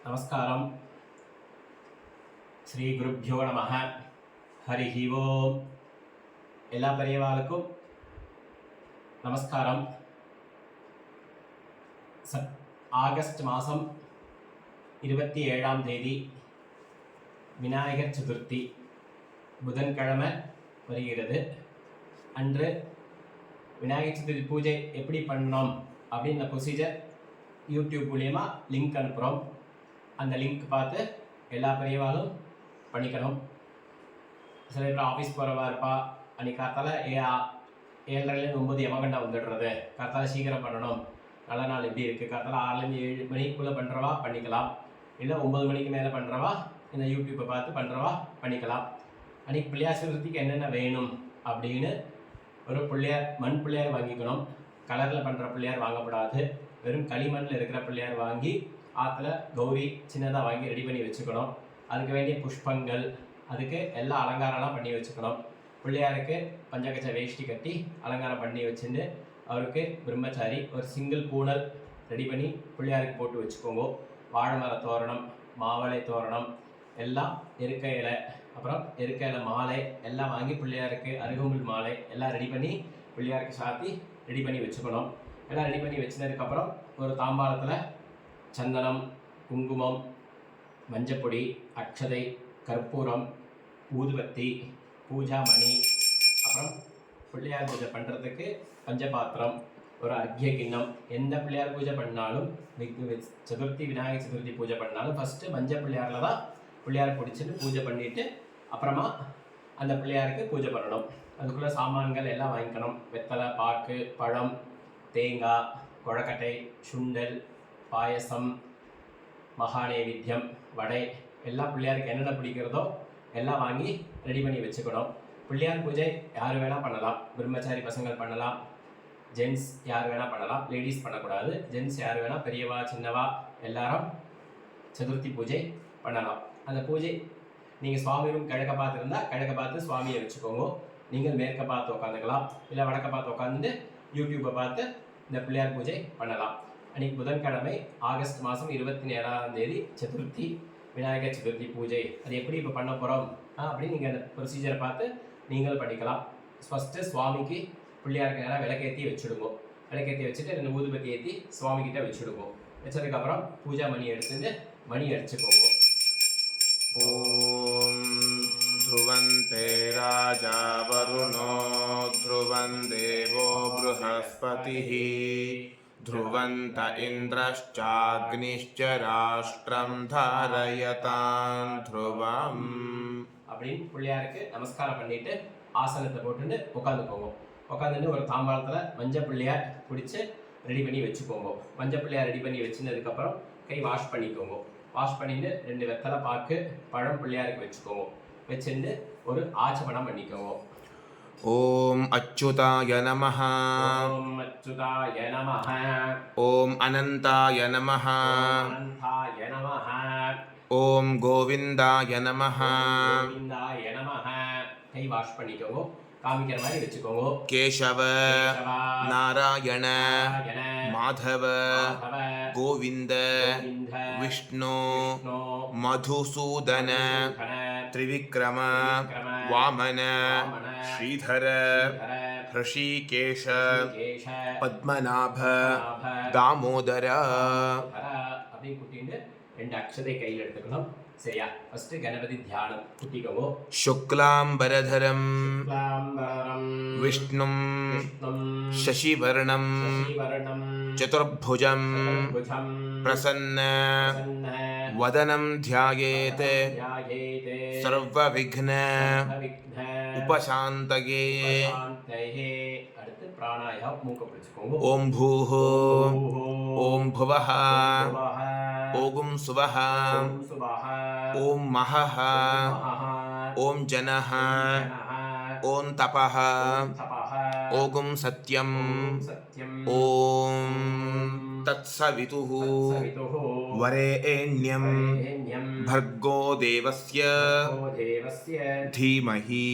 நமஸ்காரம். ஸ்ரீ குருப்யோ நமஹ. ஹரிஹி ஓம். எல்லா பெரியவாளுக்கும் நமஸ்காரம். ஆகஸ்ட் மாதம் 27ஆம் தேதி விநாயகர் சதுர்த்தி புதன்கிழமை வருகிறது. அன்று விநாயகர் சதுர்த்தி பூஜை எப்படி பண்ணணும் அப்படின்ற ப்ரொசீஜர் யூடியூப் மூலியமா லிங்க் அனுப்புகிறோம். அந்த லிங்க் பார்த்து எல்லா பெரியவாளும் பண்ணிக்கணும். சில பேர் ஆஃபீஸ் போகிறவா இருப்பா, அன்றைக்கி காத்தால 7:30லேருந்து 9 யமகண்டம் வந்துடுறது, காத்தால சீக்கிரம் பண்ணணும், நல்ல நாள் எப்படி இருக்குது, காத்தால 6லேருந்து 7 மணிக்குள்ளே பண்ணுறவா பண்ணிக்கலாம், இல்லை 9 மணிக்கு மேலே பண்ணுறவா இந்த யூடியூப்பை பார்த்து பண்ணுறவா பண்ணிக்கலாம். அன்றைக்கி பிள்ளையார் சதுர்த்திக்கு என்னென்ன வேணும் அப்படின்னு ஒரு பிள்ளையார், மண் பிள்ளையார் வாங்கிக்கணும். கலரில் பண்ணுற பிள்ளையார் வாங்கக்கூடாது. வெறும் களிமண்ணில் இருக்கிற பிள்ளையார் வாங்கி ஆற்றுல கௌரி சின்னதாக வாங்கி ரெடி பண்ணி வச்சுக்கணும். அதுக்கு வேண்டிய புஷ்பங்கள், அதுக்கு எல்லா அலங்காரம்லாம் பண்ணி வச்சுக்கணும். பிள்ளையாருக்கு பஞ்சகச்ச வேஷ்டி கட்டி அலங்காரம் பண்ணி வச்சுட்டு அவருக்கு பிரம்மச்சாரி ஒரு சிங்கிள் பூனல் ரெடி பண்ணி பிள்ளையாருக்கு போட்டு வச்சுக்கோங்க. வாழை மர தோரணம், மாவளை தோரணம், எல்லாம் எருக்க இலை, அப்புறம் எருக்க இலை மாலை எல்லாம் வாங்கி பிள்ளையாருக்கு அருகம்புல் மாலை எல்லாம் ரெடி பண்ணி பிள்ளையாருக்கு சாத்தி ரெடி பண்ணி வச்சுக்கணும். எல்லாம் ரெடி பண்ணி வச்சதுக்கப்புறம் ஒரு தாம்பாளத்தில் சந்தனம், குங்குமம், மஞ்சப்பொடி, அக்ஷதை, கற்பூரம், ஊதுபத்தி, பூஜா மணி, அப்புறம் பிள்ளையார் பூஜை பண்ணுறதுக்கு பஞ்சபாத்திரம், ஒரு அர்க்கிய கிண்ணம். எந்த பிள்ளையார் பூஜை பண்ணாலும் சதுர்த்தி விநாயகர் சதுர்த்தி பூஜை பண்ணாலும் ஃபஸ்ட்டு மஞ்சள் பிள்ளையாரில் தான் பிள்ளையார் பிடிச்சிட்டு பூஜை பண்ணிவிட்டு அப்புறமா அந்த பிள்ளையாருக்கு பூஜை பண்ணணும். அதுக்குள்ளே சாமான்கள் எல்லாம் வாங்கிக்கணும். வெத்தலை, பாக்கு, பழம், தேங்காய், கொழக்கட்டை, சுண்டல், பாயசம், மகாநேவித்தியம், வடை எல்லாம் பிள்ளையாருக்கு என்னென்ன பிடிக்கிறதோ எல்லாம் வாங்கி ரெடி பண்ணி வச்சுக்கணும். பிள்ளையார் பூஜை யார் வேணால் பண்ணலாம். பிரம்மச்சாரி பசங்கள் பண்ணலாம், ஜென்ட்ஸ் யார் வேணால் பண்ணலாம், லேடிஸ் பண்ணக்கூடாது. ஜென்ட்ஸ் யார் வேணால், பெரியவா சின்னவா எல்லாரும் சதுர்த்தி பூஜை பண்ணலாம். அந்த பூஜை நீங்கள் சுவாமி ரூம் கிழக்க பார்த்து இருந்தால் கிழக்க பார்த்து சுவாமியை வச்சுக்கோங்க. நீங்கள் மேற்க பார்த்து உட்காந்துக்கலாம், இல்லை வடக்க பார்த்து உட்காந்துட்டு யூடியூப்பை பார்த்து இந்த பிள்ளையார் பூஜை பண்ணலாம். அன்றைக்கி புதன்கிழமை ஆகஸ்ட் மாதம் 27ஆம் தேதி சதுர்த்தி, விநாயகர் சதுர்த்தி பூஜை. அது எப்படி இப்போ பண்ண போகிறோம் அப்படின்னு நீங்கள் அந்த ப்ரொசீஜரை பார்த்து நீங்கள் பண்ணிக்கலாம். ஃபஸ்ட்டு சுவாமிக்கு பிள்ளையாருக்கு நேராக விளக்கேற்றி வச்சுடுவோம். விளக்கேற்றி வச்சுட்டு 2 ஊதுபத்தி ஏற்றி சுவாமிக்கிட்ட வச்சுடுவோம். வச்சதுக்கப்புறம் பூஜா மணி எடுத்துட்டு மணி அடிச்சுக்கோங்க. ஓம் ध्रुवन्ते राजा वरुणो ध्रुवं देवो बृहस्पतिः ध्रुवन्त इन्द्रश्चाग्निश्च राष्ट्रं धारयतां ध्रुवम् அப்படின்னு பிள்ளையாருக்கு நமஸ்காரம் பண்ணிட்டு ஆசனத்தை போட்டுட்டு உட்காந்துக்கோங்க. உட்காந்துட்டு ஒரு தாம்பாளத்தில் மஞ்சள் பிள்ளையார் பிடிச்சி ரெடி பண்ணி வச்சுக்கோங்க. மஞ்சள் பிள்ளையார் ரெடி பண்ணி வச்சுனதுக்கப்புறம் கை வாஷ் பண்ணிக்கோங்க. வாஷ் பண்ணிட்டு 2 வெத்தலை பாக்கு பழம் பிள்ளையாருக்கு வச்சுக்கோங்க. வச்சுட்டு ஒரு ஆச்சமனம் பண்ணிக்கோங்க. ஓம் அச்சுதாய நமஹ. ஓம் அச்சுதாய நமஹ. ஓம் அனந்தாய நமஹ. அனந்தாய நமஹ. ஓம் கோவிந்தாய நமஹ. கோவிந்தாய நமஹ. கை வாஷ் பண்ணிக்கோங்க. காமிக்கிற மாதிரி வச்சுக்கோங்க. கேசவ, நாராயண, மாதவ, கோவிந்த, விஷ்ணு, மதுசூதன, திரிவிக்ரம, வாமன, ஸ்ரீதர, ஹ்ருஷிகேஷ, பத்மநாப, தாமோதர அப்படி குட்டிட்டு 2 அக்ஷதை கையில் எடுத்துக்கணும். சரியா? ஃபர்ஸ்ட் கணபதி தியானம் குட்டிக்கோங்க. சுக்லாம்பரதரம் விஷ்ணும் சசிவர்ணம் சதுர்புஜம் பிரசன்ன வதனம் தியாயேத் சர்வவிக்ன உபசாந்தயே. அடுத்து பிராணாயாமம். மூக்க பிடிச்சுக்கோங்க. ஓம் பூஹ, ஓம் புவஹ, ஓம் சுவஹ, ஓம் மஹஹ, ஓம் ஜனஹ, ஓம் தபஹ, ஓம் சத்யம், ஓம் தத்சவிதுः வரேண்யம் भर्गो देवस्य धीमहि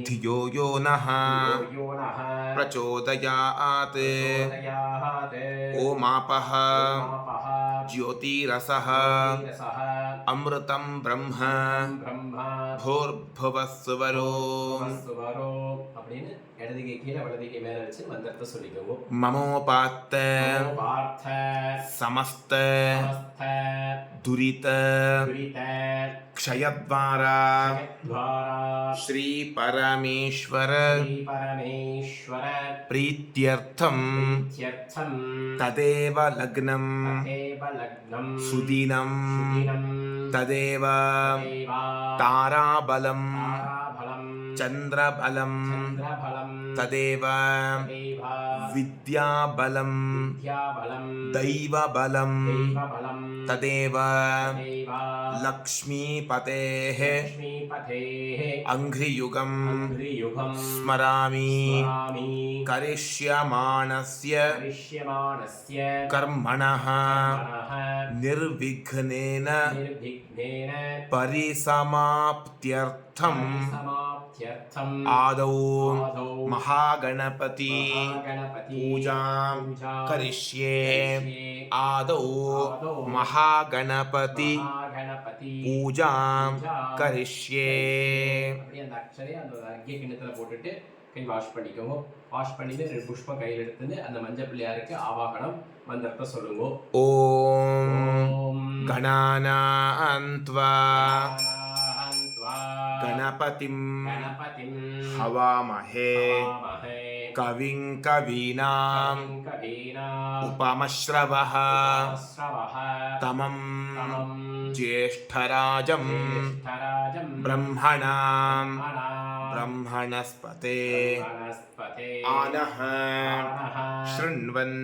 धियो यो नः प्रचोदयात् ओमापः ज्योतिरसः ज्योतिरसः अमृतं ब्रह्म ब्रह्म भूर्भुवस्सुवरो சுவரோ அப்படின்னு இடதுகை கீழே வலதுகை மேல வச்சு மந்திரத்தை சொல்லிக்கோங்க. ममोपात्त பார்த்த समस्त समस्त दुरित துரித क्षयद्वारा துவாரா श्री परमेश्वर ஸ்ரீ பரமேஸ்வர प्रीत्यर्थं இத்யர்த்தம் तदेव लग्नं தேவ லக்னம் सुदिनं சுதினம் तदेव தேவா ताराबलं தாராபலம் चन्द्रबलं சந்திரபலம் तदेव தேவா विद्याबलं வித்யாபலம் दैवबलं தெய்வபலம் तदेव தேவா लक्ष्मीपतेः லக்ஷ்மீபதேः अङ्घ्रियुगं அங்கிரியுகம் स्मरामि ஸ்மராமி करिष्यमाणस्य கரிஷ்யமானஸ்ய कर्मणः மனः निर्विघ्नेन நிர்விக்னேன परिसमाप्त्यर्थम् சமாப்த்யர்த்தம் आदौ ஆதௌ महागणपति மகாகணபதி पूजां பூஜாம் करिष्ये கரிஷ்யே. आदौ आदौ महागणपति மகாகணபதி पूजां பூஜாம் करिष्ये அப்படியே அந்த அக்ஷரே அந்த அக்கிய கிண்ணத்துல போட்டுட்டு கை வாஷ் பண்ணிக்கோங்க. வாஷ் பண்ணிட்டு 2 புஷ்பம் கையில் எடுத்துட்டு அந்த மஞ்சள் பிள்ளையாருக்கு ஆவாகனம் மந்திரத்தை சொல்லுங்க. ॐ ஓம் गणानान्त्वा கணாந்த்வா गणपतिं கணபதிம் हवामहे ஹவாமஹே कविं कवीनाम् கவீனாம் उपमश्रवः ஸ்ரவஹ तमं தமம் ज्येष्ठराजं ஜேஷ்டராஜம் ब्रह्मणां மணாம் ब्रह्मणस्पते வனஸ்பதே आनः ஆனஹ शृण्वन्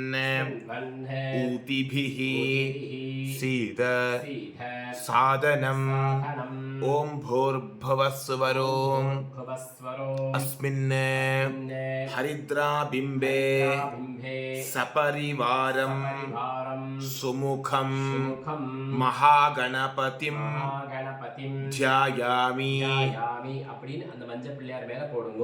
வன்ஹே ऊतिभिः सीद சீத सादनं சாதனம் ॐ भूर्भुवस्सुवरो भुवस्वरो अस्मिन् अन्ने हरिद्राबिम्बे बिम्बे सपरिवारं परिवारं सुमुखं सुमुखं महागणपतिं महागणपतिं ध्यायामि ध्यायामि அப்படின்னு அந்த மஞ்சள் பிள்ளையார் மேல போடுங்க.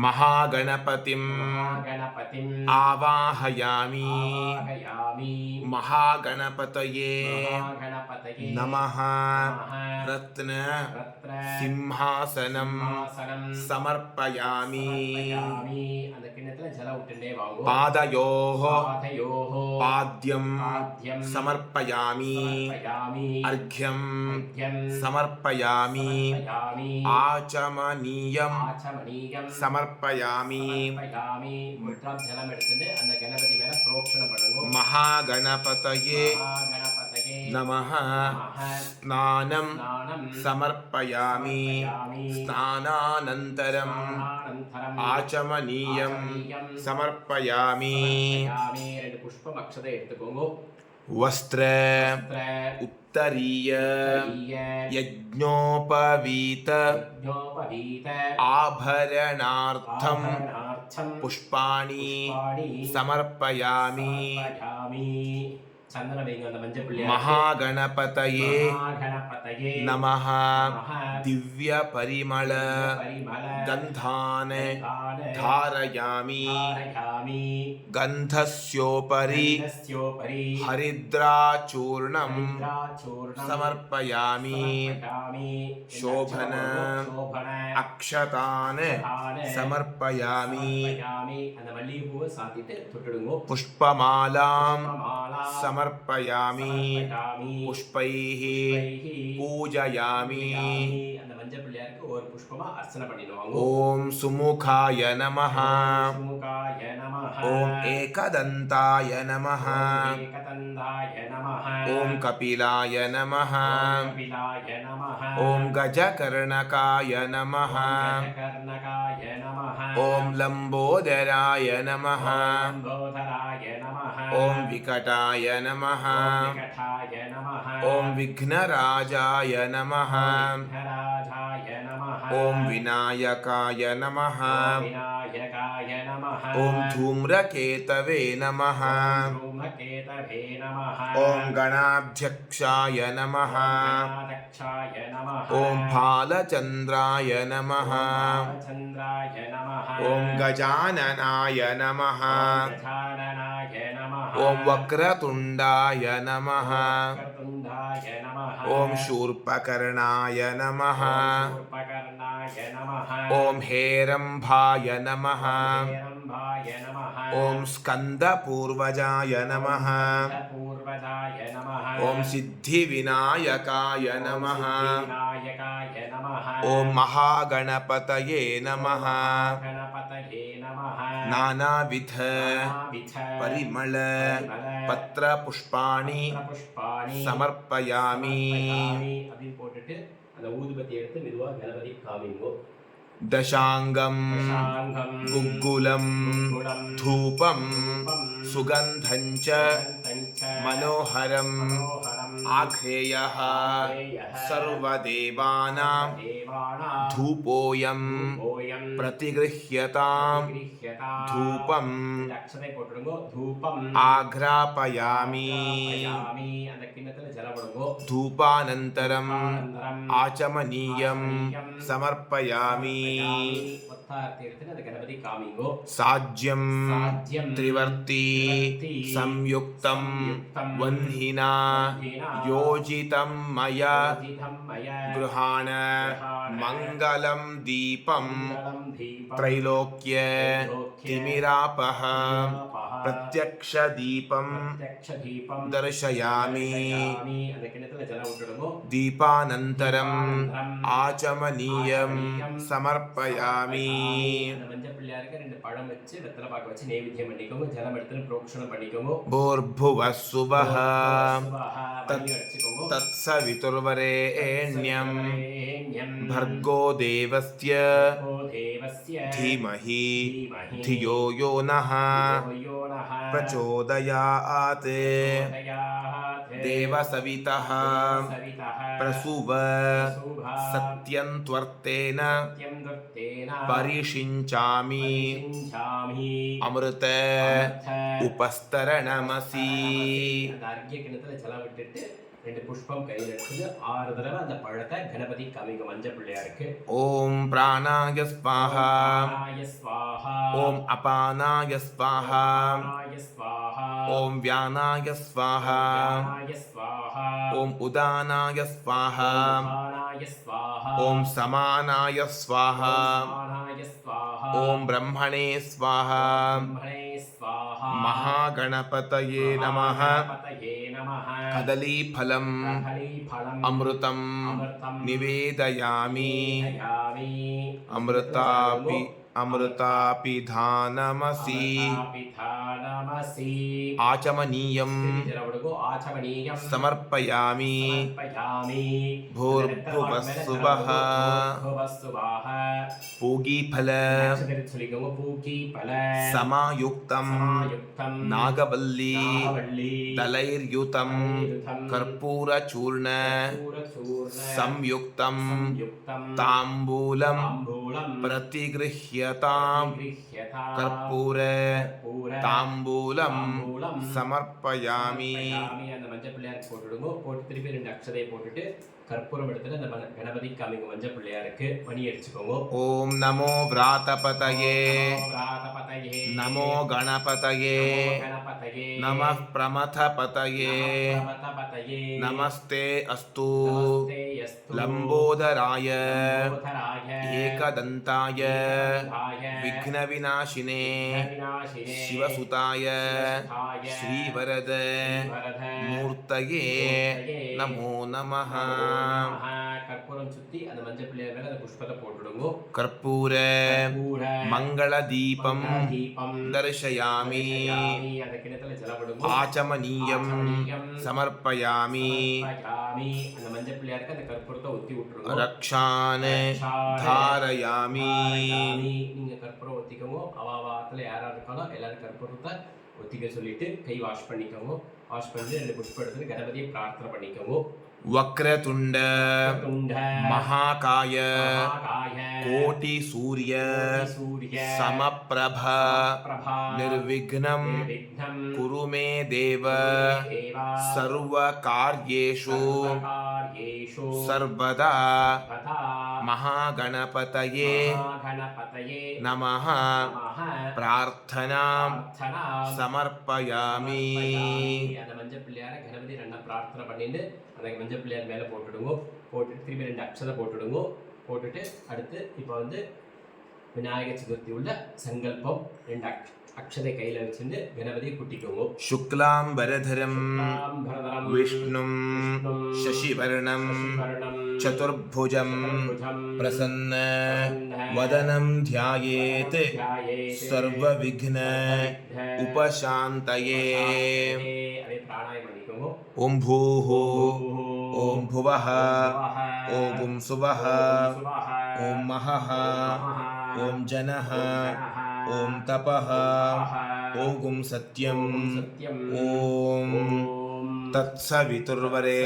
महागणपतिं महागणपतिं आवाहयामि ஆவாகயாமி महागणपतये महागणपतये नमः நமः रत्न ரத்ன सिंहासनं சிம்மாசனம் समर्पयामि சமர்ப்பயாமி. அந்த கிண்ணத்துல ஜலம் விட்டுட்டே வாங்க. पादयोः பாதயோः पाद्यं பாத்யம் समर्पयामि சமர்ப்பயாமி अर्घ्यं அர்க்யம் समर्पयामि சமர்ப்பயாமி आचमनीयं ஆச்சமனீயம் समर्पयामि சமர்ப்பயாமி. முத்ராப் ஜலம் எடுத்துட்டு அந்த கணபதி மேல புரோக்ஷணம் பண்ணுங்க. महागणपतये மகாகணபதயே नमः நமः स्नानं ஸ்நானம் समर्पयामि சமர்ப்பயாமி. स्नानानन्तरम् ஸ்நானானந்தரம் आचमनीयं ஆச்சமனீயம் समर्पयामि சமர்ப்பயாமி. 2 புஷ்பம் அக்ஷதை எடுத்துக்கோங்க. वस्त्र வஸ்திர उत्तरीय உத்தரிய यज्ञोपवीत யஜ்ஞோபவீத आभरणार्थं ஆபரணார்த்தம் पुष्पाणि புஷ்பாணி समर्पयामि சமர்ப்பயாமி. சந்தன வைங்க அந்த மஞ்சள் பிள்ளையாருக்கு. महागणपतये மகாகணபதயே नमः நமः. दिव्यपरिमळ பரிமள गन्धान् கந்தான धारयामि தாரயாமி. गन्धस्योपरि கந்தஸ்யோபரி हरिद्राचूर्णं இந்திராச்சூர்ணம் समर्पयामि சமர்ப்பயாமி. शोभन சோபன अक्षतान् समर्पयामि சமர்ப்பயாமி. அந்த மல்லிகைப்பூவை சாத்திட்டு தொட்டுடுங்க. पुष्पमालां மாலா समर्पयामि சமர்ப்பயாமி. पुष्पैः புஷ்பைஹி पूजयामि அந்த மஞ்சள் பிள்ளையாருக்கு ஒரு புஷ்பமா அர்ச்சனை பண்ணிடுவாங்க. ॐ सुमुखाय नमः சுமுகாய நமஹ. ॐ एकदन्ताय नमः ஓம் ஏகதந்தாய நமஹ. ॐ कपिलाय नमः ஓம் கபிலாய நமஹ. ॐ गजकर्णकाय नमः ஓம் கஜகர்ணகாய நமஹ. ॐ लम्बोदराय नमः ஓம் லம்போதராய நமஹ. ॐ विकटाय नमः ஓம் விகடாய நமஹ. ॐ विघ्नराजाय नमः ஓம் விக்னராஜாய நமஹ. ॐ विनायकाय नमः ஓம் விநாயகாய நமஹ. ॐ धूम्रकेतवे नमः ஓம் धूमकेतवे நமஹ. ॐ गणाध्यक्षाय नमः ஓம் கணாதக்ஷாய நமஹ. ॐ भालचन्द्राय नमः ஓம் பாலச்சந்திராய நமஹ. ॐ गजाननाय नमः ஓம் கஜானனாய நமஹ. ॐ वक्रतुण्डाय नमः वक्रतुण्डाय नमः ॐ शूर्पकर्णाय नमः शूर्पकर्णाय नमः ॐ हेरम्भाय नमः हेरम्भाय नमः ॐ स्कन्दपूर्वजाय नमः पूर्वजाय नमः ॐ सिद्धिविनायकाय नमः सिद्धिविनायकाय नमः ॐ महागणपतये नमः गणपतये नमः नानाविध नानाविध परिमल परिमल पत्रपुष्पाणि புஷ்பாணி समर्पयामि அப்படின்னு போட்டுட்டு அந்த ஊதுபத்தி எடுத்து மெதுவா கணபதி காமிங்கோ दशाङ्गं சாங்கம் गुग्गुलं குலம் धूपं தூபம் सुगन्धं च தஞ்ச मनोहरम् மனோஹரம் आघ्रेयः ஆக்ரேயः सर्वदेवानां தேவானா धूपोऽयं ஓயம் प्रतिगृह्यतां கிரியதாம் धूपम् இந்த அக்ஷதை போட்டுடுங்கோ தூபம் आघ्रापयामि ஆக்ராபயாமி அந்த கிண்ணத்துல ஜலம் விடுங்கோ धूपानन्तरम् அனந்தரம் आचमनीयं समर्पयामि ஒத்தார்த்தி எடுத்து அந்த கணபதி காமிங்கோ साज्यं சாஜ்யம் त्रिवर्ति संयुक्तं वह्निना योजितं मया गृहाण मङ्गलं दीपं त्रैलोक्य तिमिरापः प्रत्यक्षदीपं दर्शयामि दीपानन्तरम् आचमनीयं समर्पयामि भूर्भुवः सुवः तत्सवितुर्वरेण्यं भर्गो देवस्य धीमहि धियो यो नः प्रचोदयात् देवसवितः प्रसूव सत्यं त्वर्तेन परिषिञ्चामि अमृत उपस्तरणमसि ரெண்டு புஷ்பம் கையில் எடுத்து 6 தடவை அந்த பழத்தை கணபதி காமிங்க மஞ்சள் பிள்ளையாருக்கு. ஓம் பிராணாய ஸ்வாஹா பிராணாய ஸ்வாஹா ஓம் அபானாய ஸ்வாஹா பிராணாய ஸ்வாஹா ஓம் வியானாய ஸ்வாஹா பிராணாய ஸ்வாஹா ஓம் உதானாய ஸ்வாஹா உதானாய ஸ்வாஹா ஓம் சமானாய ஸ்வாஹா சமானாய ஸ்வாஹா ஓம் பிரம்மணே ஸ்வாஹா பிரம்மணே ஸ்வாஹா महागणपतये नमः गणपतये नमः कदलीफलम् कदलीफलम् अमृतं निवेदयामि अमृतापिधानमसि आचमनीयं समर्पयामि भूर्भुवः सुवः पूगीफल समायुक्तं नागवल्ली दलैर्युतं कर्पूरचूर्ण संयुक्तं ताम्बूलं प्रतिगृह्यतां कर्पूर ताम्बूलं समर्पयामि அந்த மஞ்சள் பிள்ளையாருக்கு போட்டுடுங்க. போட்டு திருப்பி 2 அக்ஷதை போட்டுட்டு கற்பூரம் எடுத்து அந்த கணபதி காமிங்க மஞ்சள் பிள்ளையாருக்கு மணி அடிச்சுக்கோங்க. ஓம் நமோ விராதபதயே நமோ கணபதயே நமः பிரமதபதயே நமஸ்தே அஸ்து லம்போதராய ஏகதந்தாய விக்னவிநாசினே சிவசுதாய ஸ்ரீவரத மூர்த்தயே நமோ நமः. கற்பூரம் சுத்தி அந்த மஞ்சள் பிள்ளையார் மேல அந்த புஷ்பத்தை போட்டுடுங்க. கற்பூர மங்கள தீபம் தர்சயாமி அந்த கிணத்துல ஜலம் விடுங்க. ஆச்சமனீயம் சமர்ப்பயாமி அந்த மஞ்சள் பிள்ளையாருக்கு அந்த கற்பூரத்தை ஊத்தி விட்டுருங்க. ரக்ஷான் தாரயாமி நீங்க கற்பூரம் ஊத்திக்கோங்க. அவாத்துல யாரா இருக்கானோ எல்லாரும் கற்பூரத்தை ஒத்திக்க சொல்லிட்டு கை வாஷ் பண்ணிக்கோங்க. வாஷ் பண்ணி 2 புஷ்பம் எடுத்து கணபதியை பிரார்த்தனை பண்ணிக்கோங்க. वक्रतुंड महाकाय कोटि सूर्य समप्रभ निर्विघ्नं कुरु मे देव सर्वकार्येषु सर्वदा महागणपतये महागणपतये नमः நமஹ प्रार्थनां பிரார்த்தனாம் समर्पयामि அந்த மஞ்சள் பிள்ளையார கணபதி ரெண்டா பிரார்த்தனை பண்ணிட்டு அந்த மஞ்சள் பிள்ளையார் மேலே போட்டுடுங்க. போட்டுட்டு திரும்பி 2 அக்ஷதை போட்டுடுங்க. போட்டுட்டு அடுத்து இப்போ வந்து விநாயகர் சதுர்த்தி உள்ள சங்கல்பம் 2 அக்ஷதை கையில் வச்சுட்டு கணபதியை குட்டிக்கோங்க. शुक्लाम्बरधरं विष्णुं शशिवर्णं चतुर्भुजं प्रसन्न वदनं ध्यायेत् सर्वविघ्न उपशान्तये. ॐ भूः ॐ भुवः ॐ सुवः ॐ महः ॐ जनः ॐ तपः ॐ सत्यं ॐ तत्सवितुर्वरेण्यं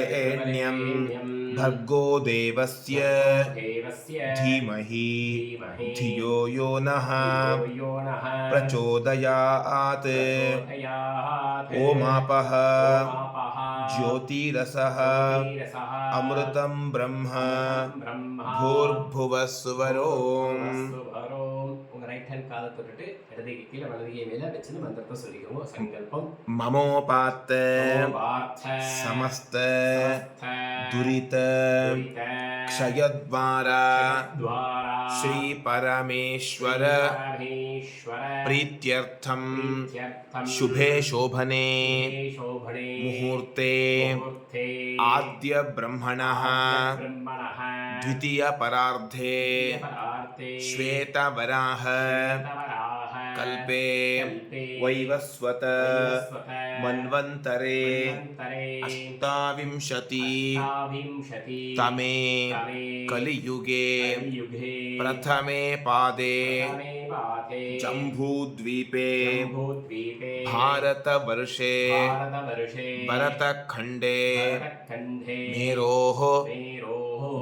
भर्गो देवस्य धीमहि धियो यो नः प्रचोदयात्. ओमापः ज्योतिरसः अमृतं ब्रह्म भूर्भुवः सुवरोम्. உங்க ரைட் ஹேண்ட் காலை தொட்டுட்டு இடதுகை கீழே வலதுகை மேல வச்சு மந்திரத்தை சொல்லிக்கோங்க. சங்கல்பம் ममोपात्त समस्त दुरित क्षयद्वारा श्री परमेश्वर प्रीत्यर्थं शुभे शोभने मुहूर्ते आद्य ब्रह्मणः द्वितीय परार्धे श्वेतवराह कल्पे वैवस्वत मन्वन्तरे अष्टाविंशति तमे कलियुगे प्रथमे पादे जम्बूद्वीपे भारतवर्षे भरतखण्डे मेरोः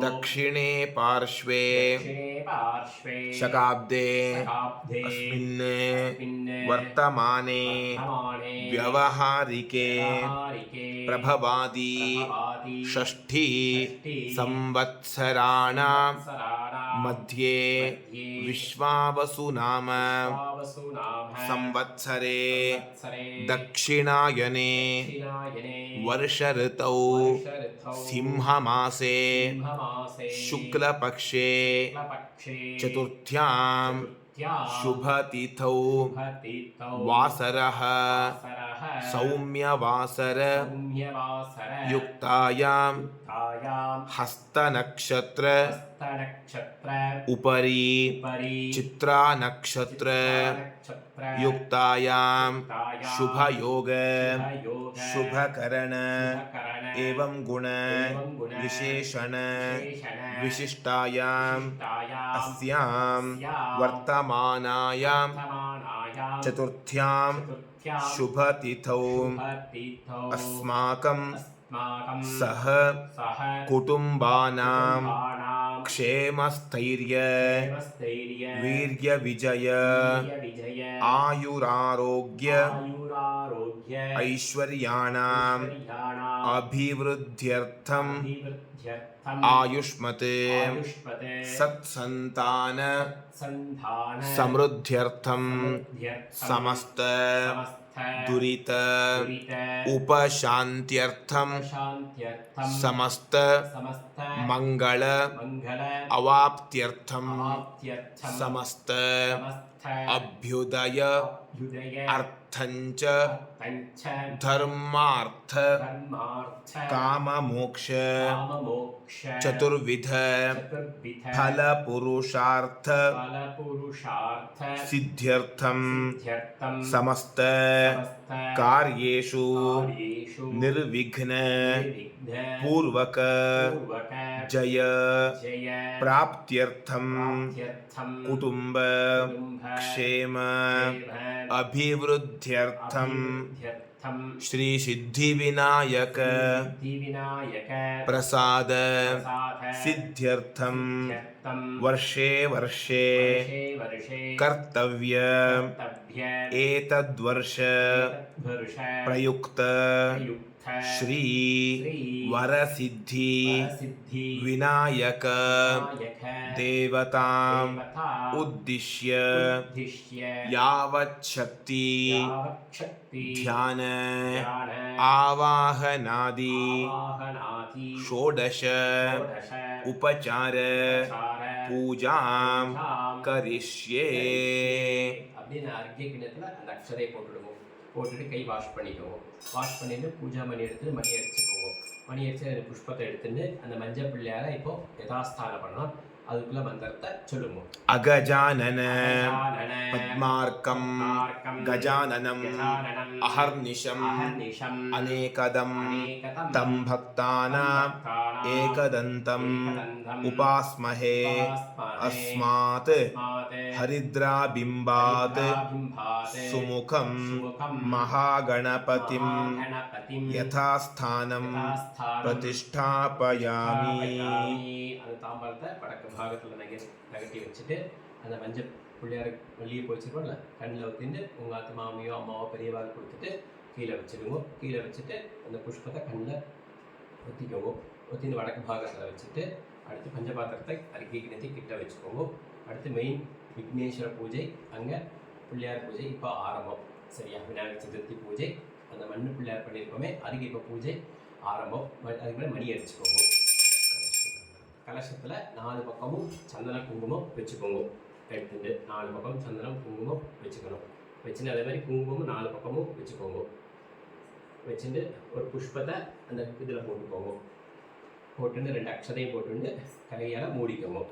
दक्षिणे पार्श्वे शकाब्दे अस्मिन् वर्तमाने व्यवहारिके प्रभवादि षष्ठी संवत्सराणां मध्ये विश्वावसु नाम संवत्सरे दक्षिणायने वर्ष ऋतौ सिंहमासे शुक्लपक्षे चतुर्थ्यां शुभतिथौ वासरः सौम्यवासर युक्तायां हस्तनक्षत्र उपरि चित्रानक्षत्र युक्तायां शुभयोग शुभकरण एवं गुण विशेषण विशिष्टायाम् अस्यां वर्तमानायां चतुर्थ्यां शुभतिथौ अस्माकं सह कुटुम्बानां क्षेमस्थैर्य वीर्यविजय आयुरारोग्य ऐश्वर्याणाम् अभिवृद्ध्यर्थं आयुष्मत् सत्सन्तान समृद्ध्यर्थं समस्त दुरित उपशान्त्यर्थं समस्त मंगल अवाप्त्यर्थं समस्त अभ्युदय अर्थंच धर्मार्थ काममोक्ष चतुर्विध फल पुरुषार्थ सिद्ध्यर्थं समस्त कार्येषु निर्विघ्न पूर्वक जय प्राप्त्यर्थं कुटुंब क्षेम अभिवृद्ध्यर्थं श्री सिद्धिविनायक प्रसाद सिद्ध्यर्थं वर्षे वर्षे कर्तव्य एतद्वर्ष प्रयुक्त ஸ்ரீ ஸ்ரீ வரசித்தி வரசித்தி விநாயக விநாயக தேவதாம் தேவதாம் உத்திஷ்ய உத்திஷ்ய யாவத் சக்தி யாவக்ஷக்தி தியான தியான ஆவாகனாதி ஆவாகனாதி ஷோடச ஷோடச உபசார உபசார பூஜாம் பூஜாம் கரிஷ்யே அப்படின்னு அர்க்கிய கிண்ணத்துல அந்த அக்ஷதை போட்டுடுவோம். போட்டுட்டு கை வாஷ் பண்ணிக்குவோம். வாஷ் பண்ணிட்டு பூஜா மணி எடுத்து மணி அடிச்சுக்குவோம். மணி அடிச்சு அந்த புஷ்பத்தை எடுத்துட்டு அந்த மஞ்சள் பிள்ளையார இப்போ யதாஸ்தானம் பண்ணோம். அதுக்குள்ள மந்திரத்தை சொல்லுவோம். அகஜானன கஜானன பத்மார்க்கம் பத்மார்க்கம் கஜானனம் கஜானனம் அஹர்நிஷம் அஹர்நிஷம் அநேகதம் அநேகதம் தம் பக்தானாம் பக்தானாம் ஏகதந்தம் ஏகதந்தம் உபாஸ்மஹே உபாஸ்மஹே அஸ்மாத் மாத் ஹரித்ராபிம்பாத் ஹரித்ராபிம்பாத் சுமுகம் சுமுகம் மகாகணபதிம் மகாகணபதிம் யதாஸ்தானம் யதாஸ்தானம் பிரதிஷ்டாபயாமி. அந்த தாம்பாளத்தை வடக்கு பாகத்தில் நகட்டி வச்சுட்டு அந்த மஞ்சள் பிள்ளையார வெளியே போச்சுருவோம்ல கண்ணில் ஊற்றிட்டு உங்கள் ஆத்து மாமியோ அம்மாவோ பெரியவாக கொடுத்துட்டு கீழே வச்சுடுவோம். கீழே வச்சுட்டு அந்த புஷ்பத்தை கண்ணில் ஒத்திக்குவோம். ஒத்தின்னு வடக்கு பாகத்தில் வச்சுட்டு அடுத்து பஞ்சபாத்திரத்தை அருகே கிணத்தி கிட்ட வச்சுக்கோங்க. அடுத்து மெயின் விக்னேஸ்வர பூஜை, அங்கே பிள்ளையார் பூஜை இப்போ ஆரம்பம். சரியா? விநாயகர் சதுர்த்தி பூஜை அந்த மண்ணு பிள்ளையார் பண்ணியிருக்கோமே அதுக்கு இப்போ பூஜை ஆரம்பம். அதுக்கு மேலே மணி அடிச்சுக்கோங்க. கலசத்தில் 4 பக்கமும் சந்தன குங்குமம் வச்சுக்கோங்க. எடுத்துட்டு 4 பக்கம் சந்தனம் குங்குமம் வச்சுக்கணும். வச்சுட்டு அதே மாதிரி குங்குமமும் 4 பக்கமும் வச்சுக்கோங்க. வச்சுட்டு ஒரு புஷ்பத்தை அந்த இதில் போட்டுக்கோங்க. போட்டுன்னு 2 அக்ஷதையும் போட்டுட்டு கையால் மூடிக்கோங்க.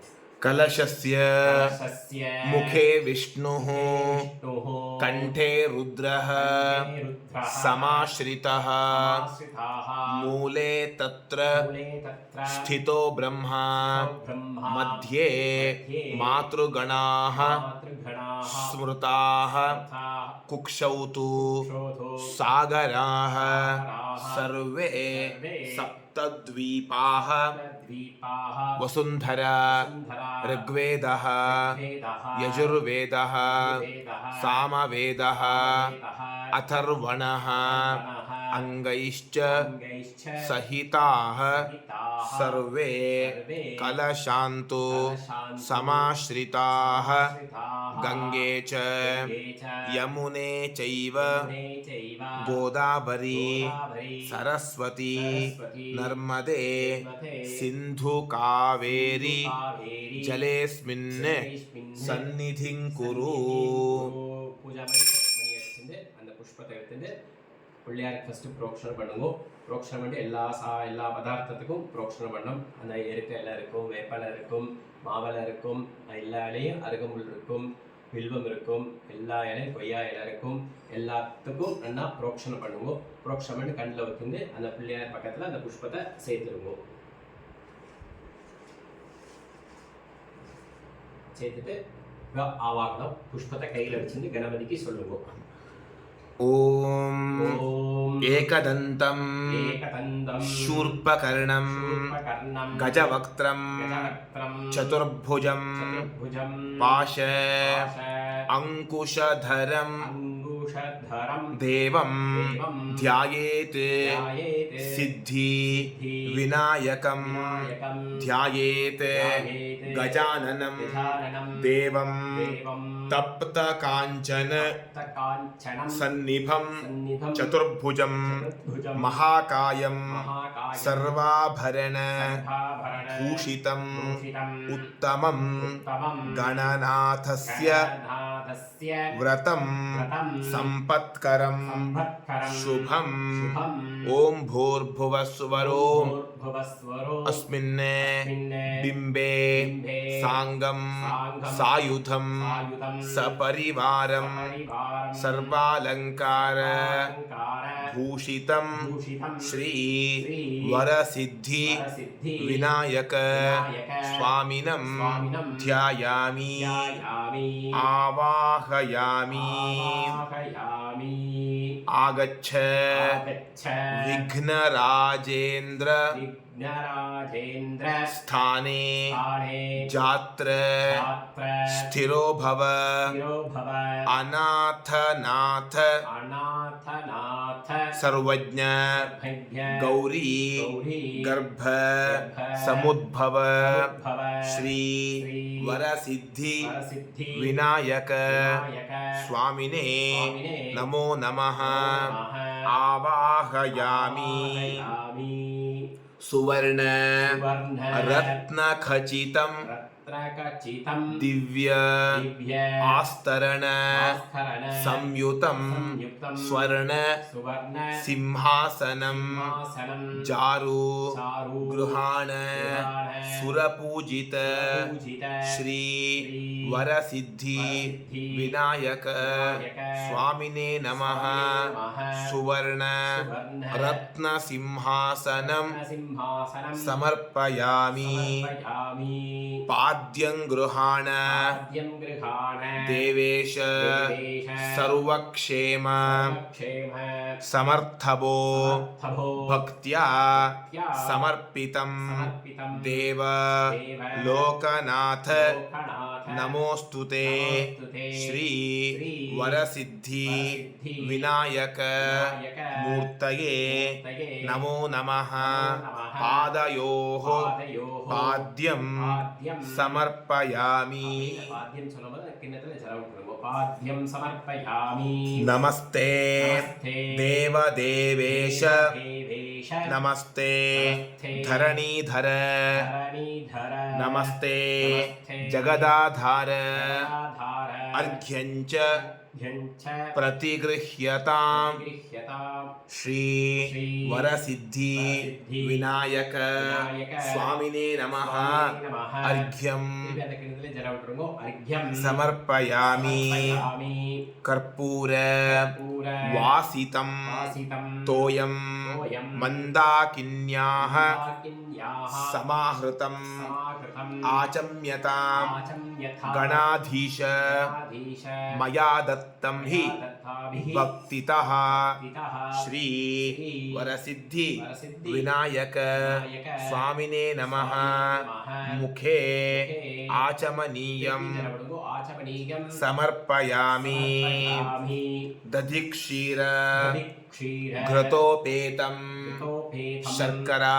கலசஸ்ய கலசஸ்ய முகே விஷ்ணுः விஷ்ணுः கண்டே ருத்ரः கண்டே ருத்ரः சமாஸ்ரிதः சமாஸ்ரிதாः மூலே தத்ர மூலே தத்ர ஸ்திதோ பிரம்மா ब्रह्मा मध्ये मध्ये மாத்ருகணாः मातृगणाः ஸ்மிருதாः तथा குக்ஷௌ து क्षोधो சாகராः सागराः सर्वे सर्वे सप्तद्वीपाः द्वीपाः वसुन्धरा वसुन्धरा ऋग्वेदः वेदः यजुर्वेदः वेदः सामवेदः वेदः अथर्वणः अथर्वणः अङ्गैश्च अङ्गैश्च सहिताः सहिताः सर्वे सर्वे कलशान्तु कलशान्तु समाश्रिताः समाश्रिताः गङ्गे च गङ्गे च यमुने चैव यमुने चैव गोदावरी गोदावरी सरस्वती सरस्वती नर्मदे नर्मदे सिन्धु कावेरी कावेरी जलेऽस्मिन् जलेऽस्मिन् सन्निधिं कुरु. பூஜா மணி அடிச்சுட்டு அந்த புஷ்பத்தை எடுத்துட்டு பிள்ளையாருக்கு ஃபஸ்ட்டு புரோக்ஷனம் பண்ணுவோம். புரோக்ஷனம் பண்ணி எல்லா பதார்த்தத்துக்கும் புரோக்ஷனம் பண்ணோம். அந்த எருக்க எல்லாம் இருக்கும், வேப்பலை இருக்கும், மாவலை இருக்கும், எல்லா இலையும் அருகம்புல் இருக்கும், வில்வம் இருக்கும், எல்லா இலையும் கொய்யா இலை இருக்கும். எல்லாத்துக்கும் நல்லா புரோக்ஷனம் பண்ணுவோம். புரோக்ஷனம் பண்ணி கண்ணில் ஊற்றிந்து அந்த பிள்ளையார் பக்கத்தில் அந்த புஷ்பத்தை சேர்த்துருவோம். சேர்த்துட்டு ஆவாகனம் புஷ்பத்தை கையில் வச்சுட்டு கணபதிக்கு சொல்லுவோம். ஓம் ஓம் ஏகதந்தம் ஏகதந்தம் शूर्पकर्णं சூர்பகர்ணம் गजवक्त्रं கஜவக்த்ரம் चतुर्भुजं சதுர்புஜம் पाश பாஷ अङ्कुशधरं அங்குஷதரம் देवं தேவம் ध्यायेत् தியாயேத் सिद्धि विनायकं விநாயகம் ध्यायेत् தியாயேத் गजाननं கஜானனம் देवं தேவம் तप्तकाञ्चन தப்தகாஞ்சனம் सन्निभं சந்நிதம் चतुर्भुजं சதுர்புஜம் महाकायं மகாகாயம் सर्वाभरण சர்வாபரண भूषितं பூஷிதம் उत्तमं உத்தமம் गणनाथस्य கணநாதஸ்ய व्रतं व्रतं सम्पत्करं சம்பத்கரம் शुभं शुभम् ॐ भूर्भुवस्वरो भूर्भुवस्वरो अस्मिन् अस्मिन् बिम्बे बिम्बे साङ्गं साङ्गं सायुधं सायुधं सपरिवारं सपरिवारं सर्वालङ्कार अलङ्कार भूषितं भूषितं श्री श्री वरसिद्धि वरसिद्धि विनायक विनायक स्वामिनं स्वामिनं ध्यायामि ध्यायामि आवाहयामि आवाहयामि आगच्छ आगच्छ विघ्नराजेन्द्र विघ्नराजेन्द्र विघ्नराजेन्द्र स्थाने स्थाने जात्र छात्र स्थिरो भव स्थिरो भव अनाथनाथ अनाथनाथ सर्वज्ञ सर्वज्ञ गौरी गौरी गर्भ गर्भ समुद्भव समुद्भव श्री श्री वरसिद्धि वरसिद्धि विनायक विनायक स्वामिने स्वामिने नमो नमः नमः आवाहयामि आवाहयामि सुवर्ण सुवर्ण रत्नखचितं रत्नखचितं दिव्य दिव्य आस्तरण आस्तरण संयुतं संयुक्तं स्वर्ण सुवर्ण सिंहासनं सिंहासनं चारु चारु गृहाण गृहाण सुरपूजित पूजित श्री श्री वरसिद्धि वरसिद्धि विनायक विनायक स्वामिने नमः नमः सुवर्ण सुवर्ण रत्नसिंहासनं सिंहासनं समर्पयामि समर्पयामि पाद्यं गृहाण आद्यं गृहाण देवेश देवेश सर्वक्षेम क्षेम समर्थभो समर्थभो भक्त्या भक्त्या समर्पितं समर्पितं देव देव लोकनाथ लोकनाथ नमोऽस्तु ते नमोऽस्तु ते श्री श्री वरसिद्धि वरसिद्धि विनायक विनायक मूर्तये मूर्तये नमो नमः नमः पादयोः पादयोः पाद्यं पाद्यं समर्पयामि पाद्यं சொல்லும்போது கிண்ணத்துல ஜலம் விட்டுருங்க பாத்யம் சமர்ப்பயாமி नमस्ते नमस्ते देवदेवेश देवेश नमस्ते नमस्ते धरणीधर धरणीधर नमस्ते नमस्ते जगदाधार जगदाधार अर्घ्यञ्च अर्घ्यञ्च प्रतिगृह्यताम् प्रतिगृह्यताम् श्री श्री वरसिद्धि वरसिद्धि विनायक विनायक स्वामिने नमः स्वामिने नमः अर्घ्यं திருப்பி அந்த கிண்ணத்துல ஜலம் விட்டுருங்க अर्घ्यं समर्पयामि समर्पयामि कर्पूर पूर वासितं वासितं तोयं तोयं मन्दाकिन्याः मन्दाकिन्याः समाहृतं समाकृतम् आचम्यताम् आचम्यथा गणाधीश गणाधीश मया दत्तं हि दत्ताभिः भक्तितः पितः श्री श्री वरसिद्धि वरसिद्धि विनायक विनायक स्वामिने नमः नमः मुखे मुखे आचमनीयं जलविडुगु आचमनीयं समर्पयामि समर्पयामि दधिक्षीर क्षीर घृतोपेतं घृतोपेतं शर्करा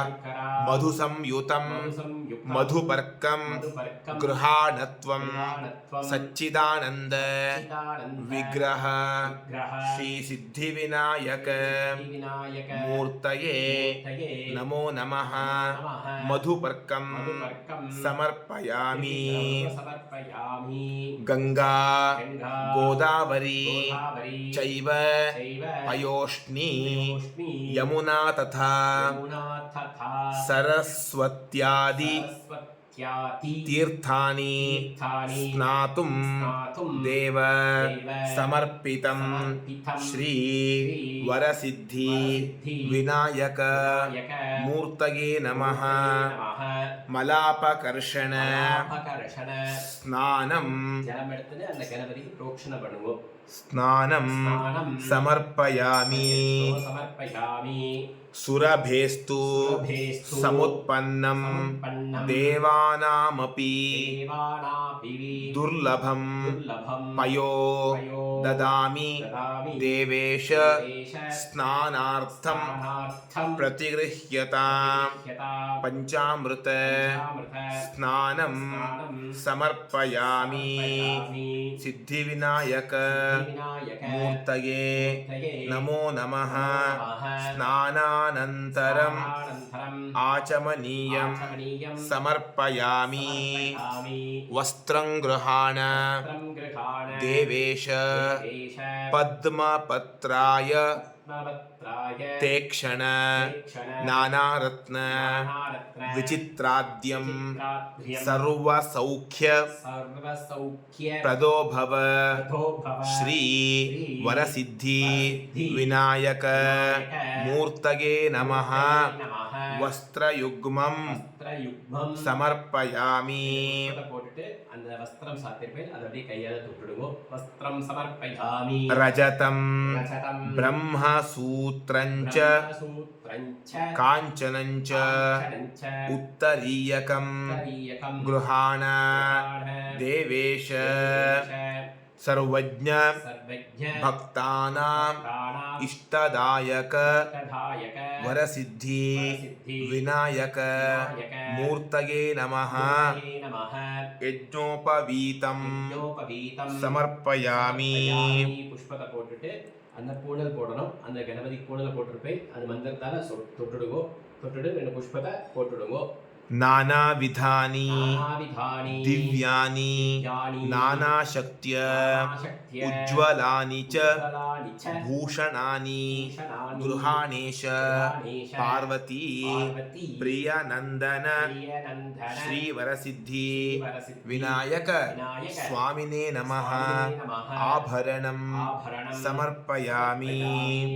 शर्करा मधुसंयुतं मधुसंयुक्तं मधुपर्कं मधुपर्कं गृहाणत्वं गृहाणत्वं सच्चिदानन्द चिदानन्द विग्रह विग्रह श्री सिद्धिविनायक विनायक मूर्तये मूर्तये नमो नमः नमः मधुपर्कं मधुपर्कं समर्पयामि समर्पयामि गंगा गंगा गोदावरी गोदावरी चैव चैव पयोष्णी पयोष्णी यमुना तथा यमुना तथा सरस्वत्यादि सरस्वत्यादि तीर्थानि तीर्थानि स्नातुं स्नातुं देव देव समर्पितं समर्पितं श्री श्री वरसिद्धि वरसिद्धि विनायक विनायक मूर्तये नमः नमः मलापकर्षण அபகர்ஷண स्नानं ஜலம் எடுத்துட்டு அந்த கணபதிக்கு புரோக்ஷண பண்ணுவோம் स्नानं ஸ்நானம் समर्पयामि समर्पयामि सुरभेस्तु सुरभेस्तु समुत्पन्नं समुत्पन्नं देवानामपि देवानापिवि दुर्लभं दुर्लभं पयो पयो ददामि ददामि देवेश देवेश स्नानार्थं स्नानार्थं प्रतिगृह्यताम् प्रतिगृह्यताम् पञ्चामृत पञ्चामृत स्नानं स्नानं समर्पयामि समर्पयामि सिद्धिविनायक विनायक मूर्तये मूर्तये नमो नमः नमः स्नानानन्तरं स्नानानन्तरम् आचमनीयं आचमनीयं समर्पयामि समर्पयामि वस्त्रं गृहाण वस्त्रं गृहाण देवेश देवेश पद्मपत्राय पद्मपत्राय तेक्षण तेक्षण नानारत्न नानारत्न विचित्राद्यं विचित्राद्यं सर्वसौख्य सर्वसौख्य प्रदो भव प्रदो भव श्री वरसिद्धि वरसिद्धि विनायक विनायक मूर्तये नमः नमः वस्त्रयुग्मं वस्त्रयुग्मं समर्पयामि அதை போட்டுட்டு அந்த வஸ்திரம் சாத்திருப்பேன் அதை அப்படியே கையால தொட்டுடுவோம் வஸ்திரம் சமர்ப்பயாமி रजतं ரஜதம் ब्रह्मसूत्रञ्च ब्रह्मसूत्रञ्च वक्त्रञ्च काञ्चनञ्च काञ्चनञ्च उत्तरीयकं उत्तरीयकं गृहाण गृहाण देवेश देवेश सर्वज्ञ सर्वज्ञ भक्तानां भक्तानां इष्टदायक इष्टदायक वरसिद्धि वरसिद्धि विनायक विनायक मूर्तये नमः मूर्तये नमः यज्ञोपवीतं யஜ்ஞோபவீதம் समर्पयामि புஷ்பத்தை போட்டுட்டு அந்த பூணல் போடணும். அந்த கணபதி பூணலை போட்டிருப்பேன். அது மந்திரத்தால தொட்டுடுங்கோ. தொட்டுட்டு 2 புஷ்பத்தை போட்டுடுங்கோ. नानाविधानि நானாவிதானி दिव्यानि திவ்யானி नानाशक्त्य நானாசக்திய उज्ज्वलानि च உஜ்வலானி ச भूषणानि பூஷணானி गृहाणेश गृहाणेश पार्वती பார்வதி प्रियनन्दन பிரியநந்தன श्रीवरसिद्धि வரசித்தி विनायक விநாயக स्वामिने नमः சுவாமியே நமः. आभरणं ஆபரணம் समर्पयामि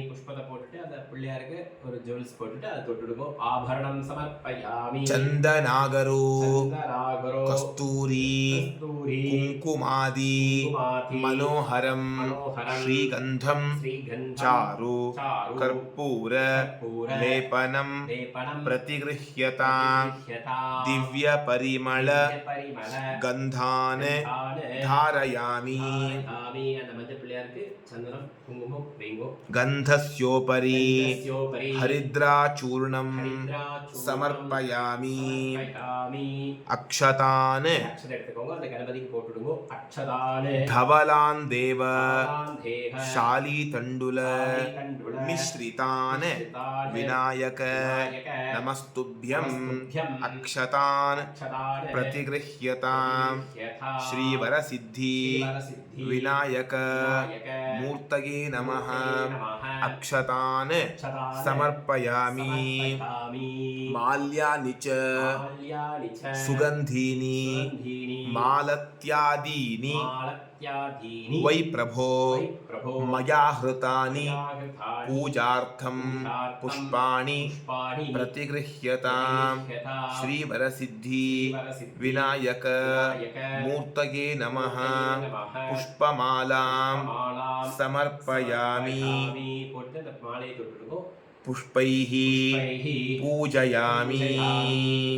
புஷ்பத்தை போட்டுட்டு அந்த பிள்ளையாருக்கு ஒரு ஜுவல்ஸ் போட்டுட்டு அதை தொட்டுடுங்கோ. ஆபரணம் சமர்ப்பயாமி चन्दनागरो சந்தனாகரோ कस्तूरी கஸ்தூரி कुङ्कुमादि குங்குமாதி मनोहरं மனோஹரம் श्रीगन्धं ஸ்ரீகந்தம் चारु சாரு कर्पूर கற்பூர लेपनं லேபனம் प्रतिगृह्यतां பிரதிஹ்யதாம் दिव्यपरिमळ பரிமள गन्धान् தானு धारयामि தாமி. அந்த மஞ்சள் பிள்ளையாருக்கு சந்தனம் குங்குமம் வைங்கோ. गन्धस्योपरि கந்தஸ்யோபரி हरिद्राचूर्णं ஹரித்ராச்சூர்ணம் समर्पयामि சமர்ப்பயாமி. अक्षतान् அக்ஷதை எடுத்துக்கோங்க. அந்த கணபதிக்கு போட்டுடுங்கோ. அக்ஷதானு धवलान् देव தேக शालीतण्डुल தண்டுல मिश्रितान् சித்தானு विनायक விநாயக नमस्तुभ्यं நமஸ்துப்யம் अक्षतान् அக்ஷதானு प्रतिगृह्यतां யதா श्रीवरसिद्धि ஸ்ரீவரசித்தி विनायक விநாயக मूर्तये नमः நமः. अक्षतान् அக்ஷதானு समर्पयामि சமர்ப்பயாமி. माल्यानि च மால்யானி ச सुगन्धीनि சுகந்தீனி मालत्यादीनि மாலத்யாதீனி वै प्रभो வை பிரபோ मया हृतानि யாகதானி पूजार्थं पुष्पाणि புஷ்பாணி प्रतिगृह्यतां பிரதிஹ்யதாம் श्रीवरसिद्धि ஸ்ரீவரசித்தி विनायक விநாயக मूर्तये नमः நமः. पुष्पमालां மாலாம் समर्पयामि சமர்ப்பயாமி. போட்டு அந்த மாலையை தொட்டுடுங்கோ. पुष्पैः புஷ்பைஹி पूजयामि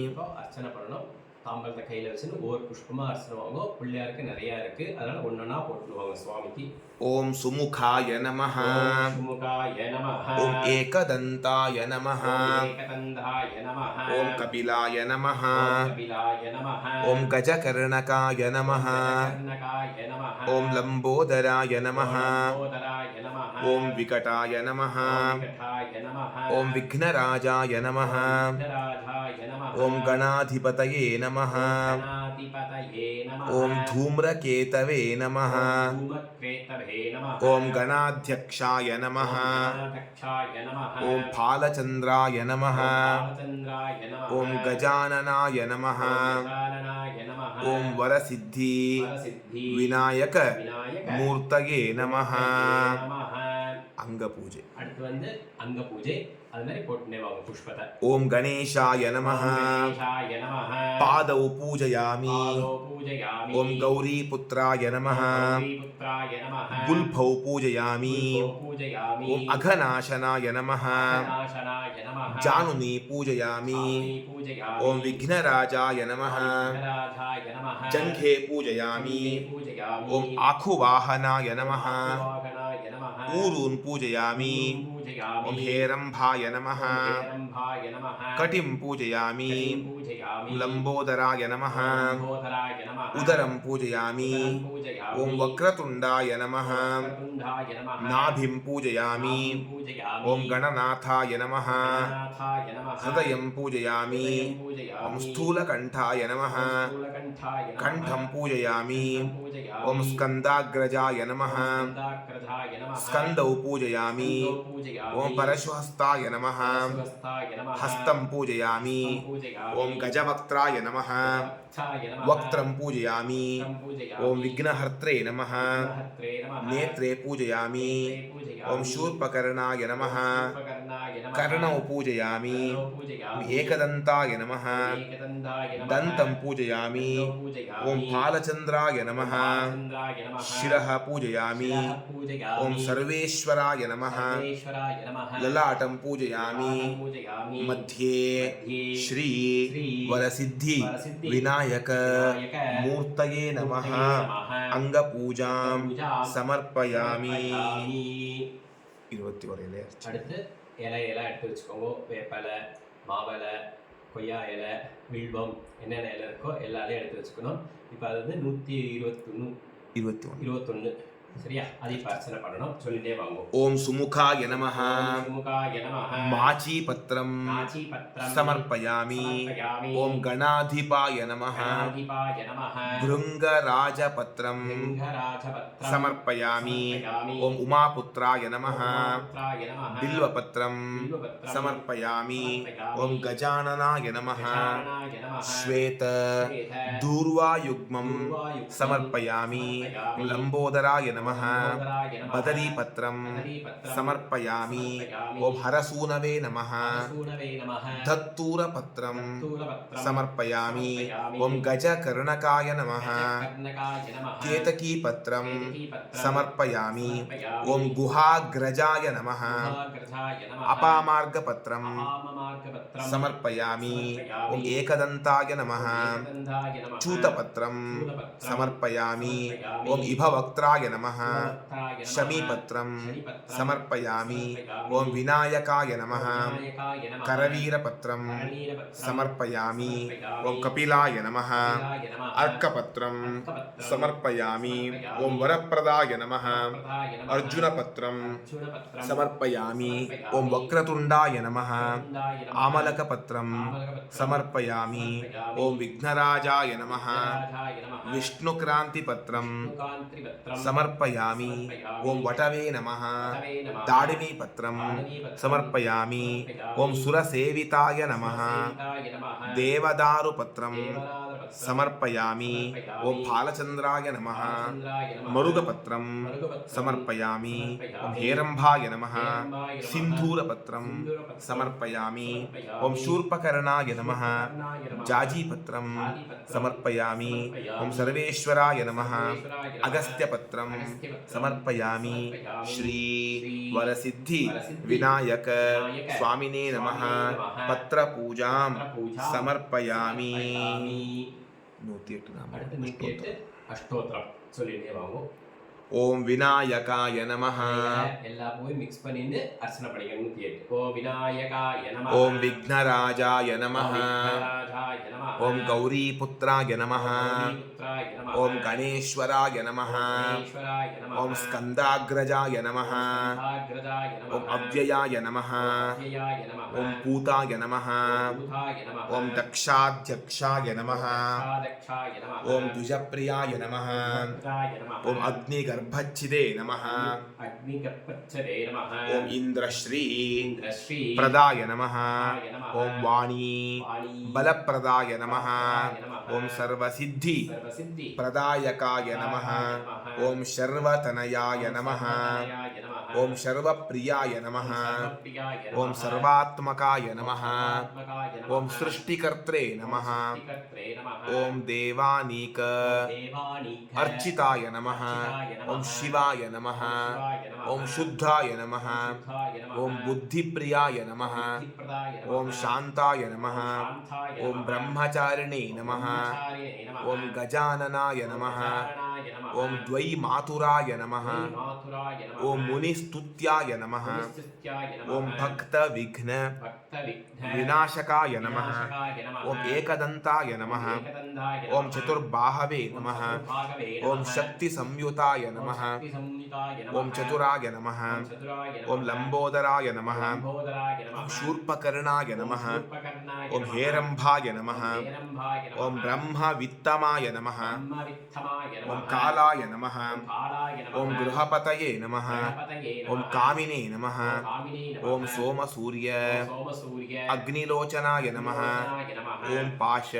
இப்போ அர்ச்சனை பண்ணணும். தாம்பரத்தை கையில் வச்சுன்னு ஒவ்வொரு புஷ்பமாக அர்ச்சனை வாங்க. பிள்ளையாருக்கு நிறையா இருக்குது. அதனால் ஒன்றா போட்டுடுவாங்க சுவாமிக்கு. ॐ सुमुखाय नमः ஓம் சுமுகாய நமः. ॐ एकदन्ताय नमः ஓம் ஏகதந்தாய நமः. ॐ कपिलाय नमः ஓம் கபிலாய நமः. ॐ गजकर्णकाय नमः கர்ணகாய நமः. ॐ लम्बोदराय नमः லம்போதராய நமः. ॐ विकटाय नमः ஓம் விகடாய நமः. ॐ विघ्नराजाय नमः விக்னராஜாய நமः. ॐ गणाधिपतये नमः கணாதிபதயே நமः. ॐ धूम्रकेतवे नमः ஓம் தூமத்வேதவே நமः. ॐ गणाध्यक्षाय नमः गणाध्यक्षाय नमः. ॐ फालचन्द्राय नमः बालचन्द्राय नमः. ॐ गजाननाय नमः गजाननाय नमः. ॐ वरसिद्धि वरसिद्धि विनायक विनायक मूर्तये नमः நமः. अङ्गपूजे அடுத்து வந்து அங்க பூஜை. அது மாதிரி போட்டுனே வாங்க புஷ்பத்தை. ॐ गणेशाय नमः गणेशाय नमः. पादौ पूजयामि पादौ पूजयामि. ॐ गौरीपुत्राय नमः गौरीपुत्राय नमः. गुल्फौ पूजयामि गुल्फौ पूजयामि. ॐ अघनाशनाय नमः नाशनाय नमः. जानुनी पूजयामि जानुनी पूजयामि. ॐ विघ्नराजाय नमः विघ्नराजाय नमः. जङ्घे पूजयामि जङ्घे पूजयामि. ॐ आखुवाहनाय नमः वाहनाय नमः. ऊरून् पूजयामि पूजयामि. ॐ हेरम्भाय नमः हेरम्भाय नमः. कटिं पूजयामि कटिं पूजयामि. लम्बोदराय नमः लम्बोदराय नमः. उदरं पूजयामि उदरं पूजयामि. ॐ वक्रतुण्डाय नमः वक्रतुण्डाय नमः. नाभिं पूजयामि नाभिं पूजयामि. ॐ गणनाथाय नमः गणनाथाय नमः. हृदयं पूजयामि हृदयं पूजयामि. ॐ स्थूलकण्ठाय नमः स्थूलकण्ठाय नमः. कण्ठं पूजयामि कण्ठं पूजयामि. ॐ स्कन्दाग्रजाय नमः स्कन्दाग्रजाय नमः. स्कन्दौ पूजयामि स्कन्दौ पूजयामि. ॐ परशुहस्ताय नमः सुहस्ताय नमः. हस्तं पूजयामि हस्तं पूजयामि. ॐ गजवक्त्राय नमः वक्त्राय नमः. वक्त्रं पूजयामि वक्त्रं पूजयामि. ॐ विघ्नहर्त्रे नमः विघ्नहर्त्रे नमः. नेत्रे पूजयामि नेत्रे पूजयामि. ॐ शूर्पकर्णाय नमः शूर्पकर्णाय नमः कर्णौ पूजयामि कर्णौ पूजयामि एकदन्ताय नमः एकदन्ताय नमः दन्तं पूजयामि दन्तं पूजयामि ॐ फालचन्द्राय नमः बालचन्द्राय नमः शिरः पूजयामि शिरः पूजयामि ॐ सर्वेश्वराय नमः सर्वेश्वराय नमः ललाटं पूजयामि ललाटं पूजयामि मध्ये मध्ये श्री श्री वरसिद्धि वरसिद्धि विनायक विनायक मूर्तये नमः मूर्तये नमः अङ्गपूजां पूजां समर्पयामि समर्पयामि 21 இலை அடுத்து இலையெல்லாம் எடுத்து வச்சுக்கோங்க. வேப்பலை, மாவலை, கொய்யா இலை, வில்வம், என்னென்ன இலை இருக்கோ எல்லாத்தையும் எடுத்து வச்சுக்கணும். இப்போ அது வந்து 121 சரியா? அதை இப்போ அர்ச்சனை பண்ணணும். சொல்லிட்டே வாங்குவோம். ஓம் சுமுகாய நமः சுமுகாய நமः மாச்சீபத்ரம் நாச்சிபத்ரம் समर्पयामि समर्पयामि ஓம் கணாதிபாய நமः गणाधिपाय नमः भृङ्गराजपत्रं लिङ्गराजपत्रं समर्पयामि समर्पयामि ஓம் உமாபுத்ராய நமः उमापुत्राय नमः बिल्वपत्रं बिल्वपत्रं समर्पयामि समर्पयामि ஓம் கஜானனாய நமः गजाननाय नमः श्वेत श्वेत दूर्वायुग्मं दूर्वायुग्मं समर्पयामि समर्पयामि लम्बोदराय नमः लम्बोदराय नमः बदरीपत्रं बदरीपत्रं समर्पयामि समर्पयामि ओम हरसूनवे नमः सूनवे नमः धत्तूरपत्रं धत्तूरपत्रं समर्पयामि समर्पयामि ओम गजकर्णकाय नमः गजकर्णकाय नमः केतकीपत्रं केतकीपत्रं समर्पयामि समर्पयामि ओम गुहाग्रजाय नमः गुहाग्रजाय नमः अपामार्गपत्रं अपाममार्गपत्रं समर्पयामि समर्पयामि ओम एकदन्ताय नमः एकदन्ताय नमः चूतपत्रं चूतपत्रं समर्पयामि समर्पयामि ओम इभवक्त्राय नमः सुभक्ताय नमः शमीपत्रं शमीपत्रं समर्पयामि समर्पयामि ओम विनायकाय नमः विनायकाय नमः करवीरपत्रं करवीरपत्रं समर्पयामि समर्पयामि ओम कपिलाय नमः कपिलाय नमः अर्कपत्रं अर्कपत्रं समर्पयामि समर्पयामि ओम वरप्रदाय नमः वरप्रदाय नमः अर्जुनपत्रं अर्जुनपत्रं समर्पयामि समर्पयामि ओम वक्रतुण्डाय नमः वक्रतुण्डाय नमः आमलकपत्रं आमलकपत्रं समर्पयामि समर्पयामि ओम विघ्नराजाय नमः विघ्नराजाय नमः विष्णुक्रान्तिपत्रं विष्णुकान्तिपत्रं समर्पयामि समर्पयामि ओम वटवे नमः वटवे नमः दाडिमीपत्रं दाडिमीपत्रं समर्पयामि समर्पयामि ओम सुरसेविताय नमः सुरसेविताय नमः देवदारुपत्रं देवदारुपत्रं समर्पयामि समर्पयामि ओम फालचन्द्राय नमः बालचन्द्राय नमः मरुगपत्रं मरुगपत्रं समर्पयामि ओम समर्पयामि हेरम्भाय नमः हेरम्बाय नमः सिन्धूरपत्रं सिन्दूरपत्रं समर्पयामि समर्पयामि ओम शूर्पकर्णाय नमः शूर्पकर्णाय नमः जाजीपत्रं जाजीपत्रं समर्पयामि समर्पयामि ओम सर्वेश्वराय नमः सर्वेश्वराय नमः अगस्त्यपत्रं अगस्त्यपत्रं समर्पयामि समर्पयामि श्री श्री वरसिद्धि वरसिद्धि विनायक विनायक स्वामिने नमः स्वामिने नमः पत्रपूजां पत्रपूजां समर्पयामि समर्पयामि. 108 नाम அடுத்து 108 அஷ்டோத்திரம் சொல்லிட்டே வாங்குவோம். ஓம் விநாயகாய நமः எல்லாம் போய் மிக்ஸ் பண்ணிட்டு அர்ச்சனை பண்ணிக்க. 108 ஓம் விநாயகாய நமः ஓம் விக்னராஜாய நமः விக்னராஜாய நமः ஓம் கௌரிபுத்ராய நமः கௌரிபுத்ராய நமः ஓம் கணேஸ்வராய நமः கணேஸ்வராய நமः ஓம் ஸ்கந்தாக்ரஜாய நமः ஸ்கந்தாக்ரஜாய நமः ஓம் அவ்யயாய நமः அவ்யயாய நமः ஓம் பூதாய நமः பூதாய நமः ஓம் தக்ஷாத்யக்ஷாய நமः தக்ஷாய நமः ஓம் துஜப்ரியாய நமः துஜப்ரியாய நமः ஓம் அக்னிகர்ப்பச்சிதே நமः அக்னிகர்ப்பச்சதே நமः ஓம் இந்திரஸ்ரீ இந்திரஸ்ரீ பிரதாய நமः பிரதாய நமः ஓம் வாணி வாணி பலப்பிரதாய நமः பலப்பிரதாய நமः ஓம் சர்வசித்தி சர்வசித்தி பிரதாயகாய நமः ஓம் சர்வதனயாய நமः சர்வதனயாய நமः ஓம் சர்வப்பிரியாய நமः சர்வப்பிரியாய நமः ஓம் சர்வாத்மகாய நமः சர்வாத்மகாய நமः ஓம் சிருஷ்டிகர்த்ரே நமः சிருஷ்டிகர்த்ரே நமः ஓம் தேவானீக தேவானீக अर्चिताय नमः अर्चिताय नमः ओम शिवाय नमः शिवाय नमः ओम शुद्धाय नमः शुद्धाय नमः ओम बुद्धिप्रियाय नमः बुद्धिप्रदाय नमः ओम शान्ताय नमः शान्ताय ओम नमः ब्रह्मचारिणे नमः ब्रह्मचारिणे नमः ओम गजाननाय नमः गजाननाय नमः ओम द्वैमातुराय नमः मातुराय नमः ओम मुनिस्तुत्याय नमः मुनिस्तुत्याय नमः ओम भक्तविघ्न भक्तविघ्न विनाशकाय नमः विनाशकाय नमः ओम एकदन्ताय नमः एकदन्ताय नमः ओम चतुर्बाहवे नमः चतुर्भागवे ओम नमः शक्तिसंयुताय नमः शक्तिसंयुताय नमः ओम चतुराय नमः चतुराय नमः ओम लंबोदराय नमः लंबोदराय नमः ओम शूर्पकर्णाय नमः शूर्पकर्णाय ओम नमः हेरम्भाय नमः हेरम्भाय नमः ओम ब्रह्मवित्तमाय नमः ब्रह्मवित्तमाय नमः ओम काला कालाय नमः कालाय नमः ॐ गृहपतये नमः गणपतये ॐ नमः कामिने नमः कामिने नमः ॐ सोमसूर्य सोमसूर्य अग्निलोचनाय नमः लोचनाय नमः ॐ पाश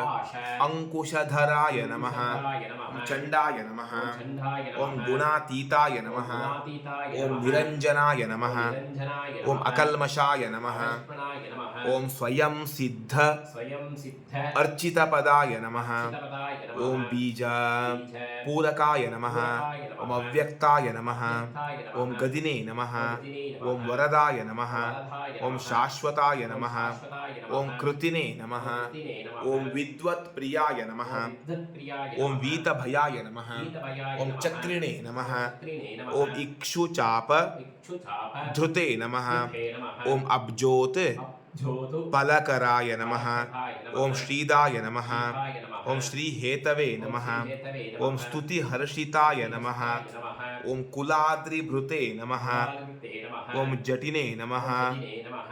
पाश अंकुशधराय नमः अंकुशधराय नमः चण्डाय नमः चण्डाय ॐ नमः गुणातीताय नमः गुणातीताय ॐ नमः निरञ्जनाय नमः निरञ्जनाय ॐ नमः अकल्मषाय नमः अकल्मषाय नमः ॐ स्वयं सिद्ध स्वयं सिद्ध अर्चितपदाय नमः चितपदाय नमः ॐ बीज बीज पूरकाय नमः पूरकाय नमः ॐ अव्यक्ताय नमः व्यक्ताय नमः ॐ गदिने नमः गदिने नमः ॐ वरदाय नमः वरदाय ॐ नमः शाश्वताय नमः शाश्वताय नमः ॐ कृतिने नमः कृतिने नमः ॐ विद्वत्प्रियाय नमः विद्वत्प्रियाय ॐ नमः वीतभयाय नमः वीतभयाय ॐ नमः चक्रिणे नमः चक्रिणे नमः ॐ इक्षुचाप इक्षुचाप धृते नमः धृते नमः ॐ अब्जोत् अब्जोतु फलकराय नमः फलकराय नमः ॐ श्रीदाय नमः श्रीदाय नमः ॐ श्रीहेतवे नमः श्रीहेतवे ॐ नमः स्तुतिहर्षिताय नमः नमः ॐ कुलाद्रिभृते नमः कालकृते नमः ॐ जटिने नमः जटिने नमः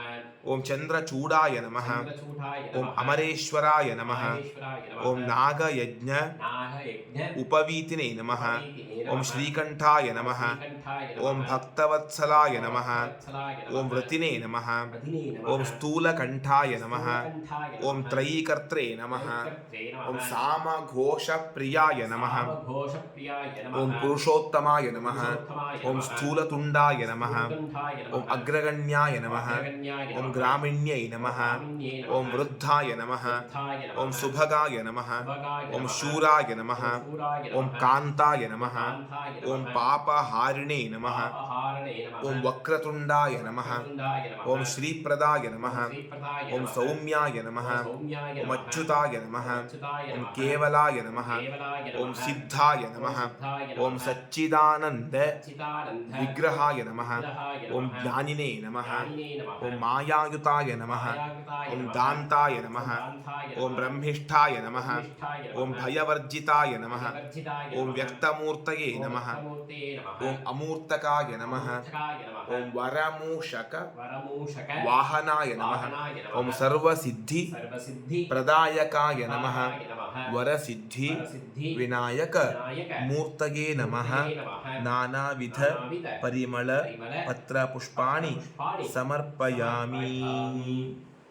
ॐ चन्द्रचूडाय नमः चन्द्रचूडाय ॐ नमः अमरेश्वराय नमः महेश्वराय नमः ॐ नागयज्ञ नागयज्ञ उपवीतिने नमः उपवीतिने ॐ नमः श्रीकण्ठाय नमः श्रीकण्ठाय ॐ नमः भक्तवत्सलाय नमः वत्सलाय ॐ नमः व्रतिने नमः वदिने नमः ॐ स्थूलकण्ठाय नमः स्थूलकण्ठाय ॐ नमः त्रयीकर्त्रे नमः त्रयीकर्त्रे नमः ॐ सामघोषप्रियाय नमः सामघोषप्रियाय नमः ॐ पुरुषोत्तमाय नमः पुरुषोत्तमाय ॐ नमः स्थूलतुण्डाय नमः स्थूलकण्ठाय ॐ नमः अग्रगण्याय नमः अग्रगण्याय ॐ नमः ग्रामिण्यै नमः ग्रामिण्यै नमः ॐ वृद्धाय नमः वृद्धाय नमः ॐ सुभगाय नमः सुभगाय ॐ नमः शूराय नमः शूराय ॐ नमः कान्ताय नमः कान्ताय ॐ नमः पापहारिणे नमः पापहारणे नमः ॐ वक्रतुण्डाय नमः वक्रतुण्डाय नमः ॐ श्रीप्रदाय नमः श्रीप्रदाय ॐ नमः सौम्याय नमः सौम्याय ॐ नमः अच्युताय नमः अच्युताय ॐ नमः केवलाय नमः केवलाय ॐ नमः सिद्धाय नमः सिद्धाय ॐ नमः सच्चिदानन्द चिदानन्द विग्रहाय नमः विग्रहाय ॐ नमः ज्ञानिने नमः ज्ञानिने नमः ॐ मायायुताय नमः मायाकृताय ॐ नमः दान्ताय नमः दान्ताय ॐ नमः ब्रह्मिष्ठाय नमः ब्रह्मिष्ठाय ॐ नमः भयवर्जिताय नमः वर्जिताय ॐ नमः व्यक्तमूर्तये ॐ नमः व्यक्तमूर्तये नमः ॐ अमूर्तकाय नमः अमूर्तकाय नमः ॐ वरमूषक वरमूषक वाहनाय नमः वाहनाय नमः ॐ सर्वसिद्धि सर्वसिद्धि प्रदायकाय नमः प्रदाय नमः वरसिद्धि वरसिद्धि विनायक विनायक मूर्तये नमः मूर्तये नमः नानाविध नानाविध परिमल परिमल पत्रपुष्पाणि पुष्पाणि समर्पयामि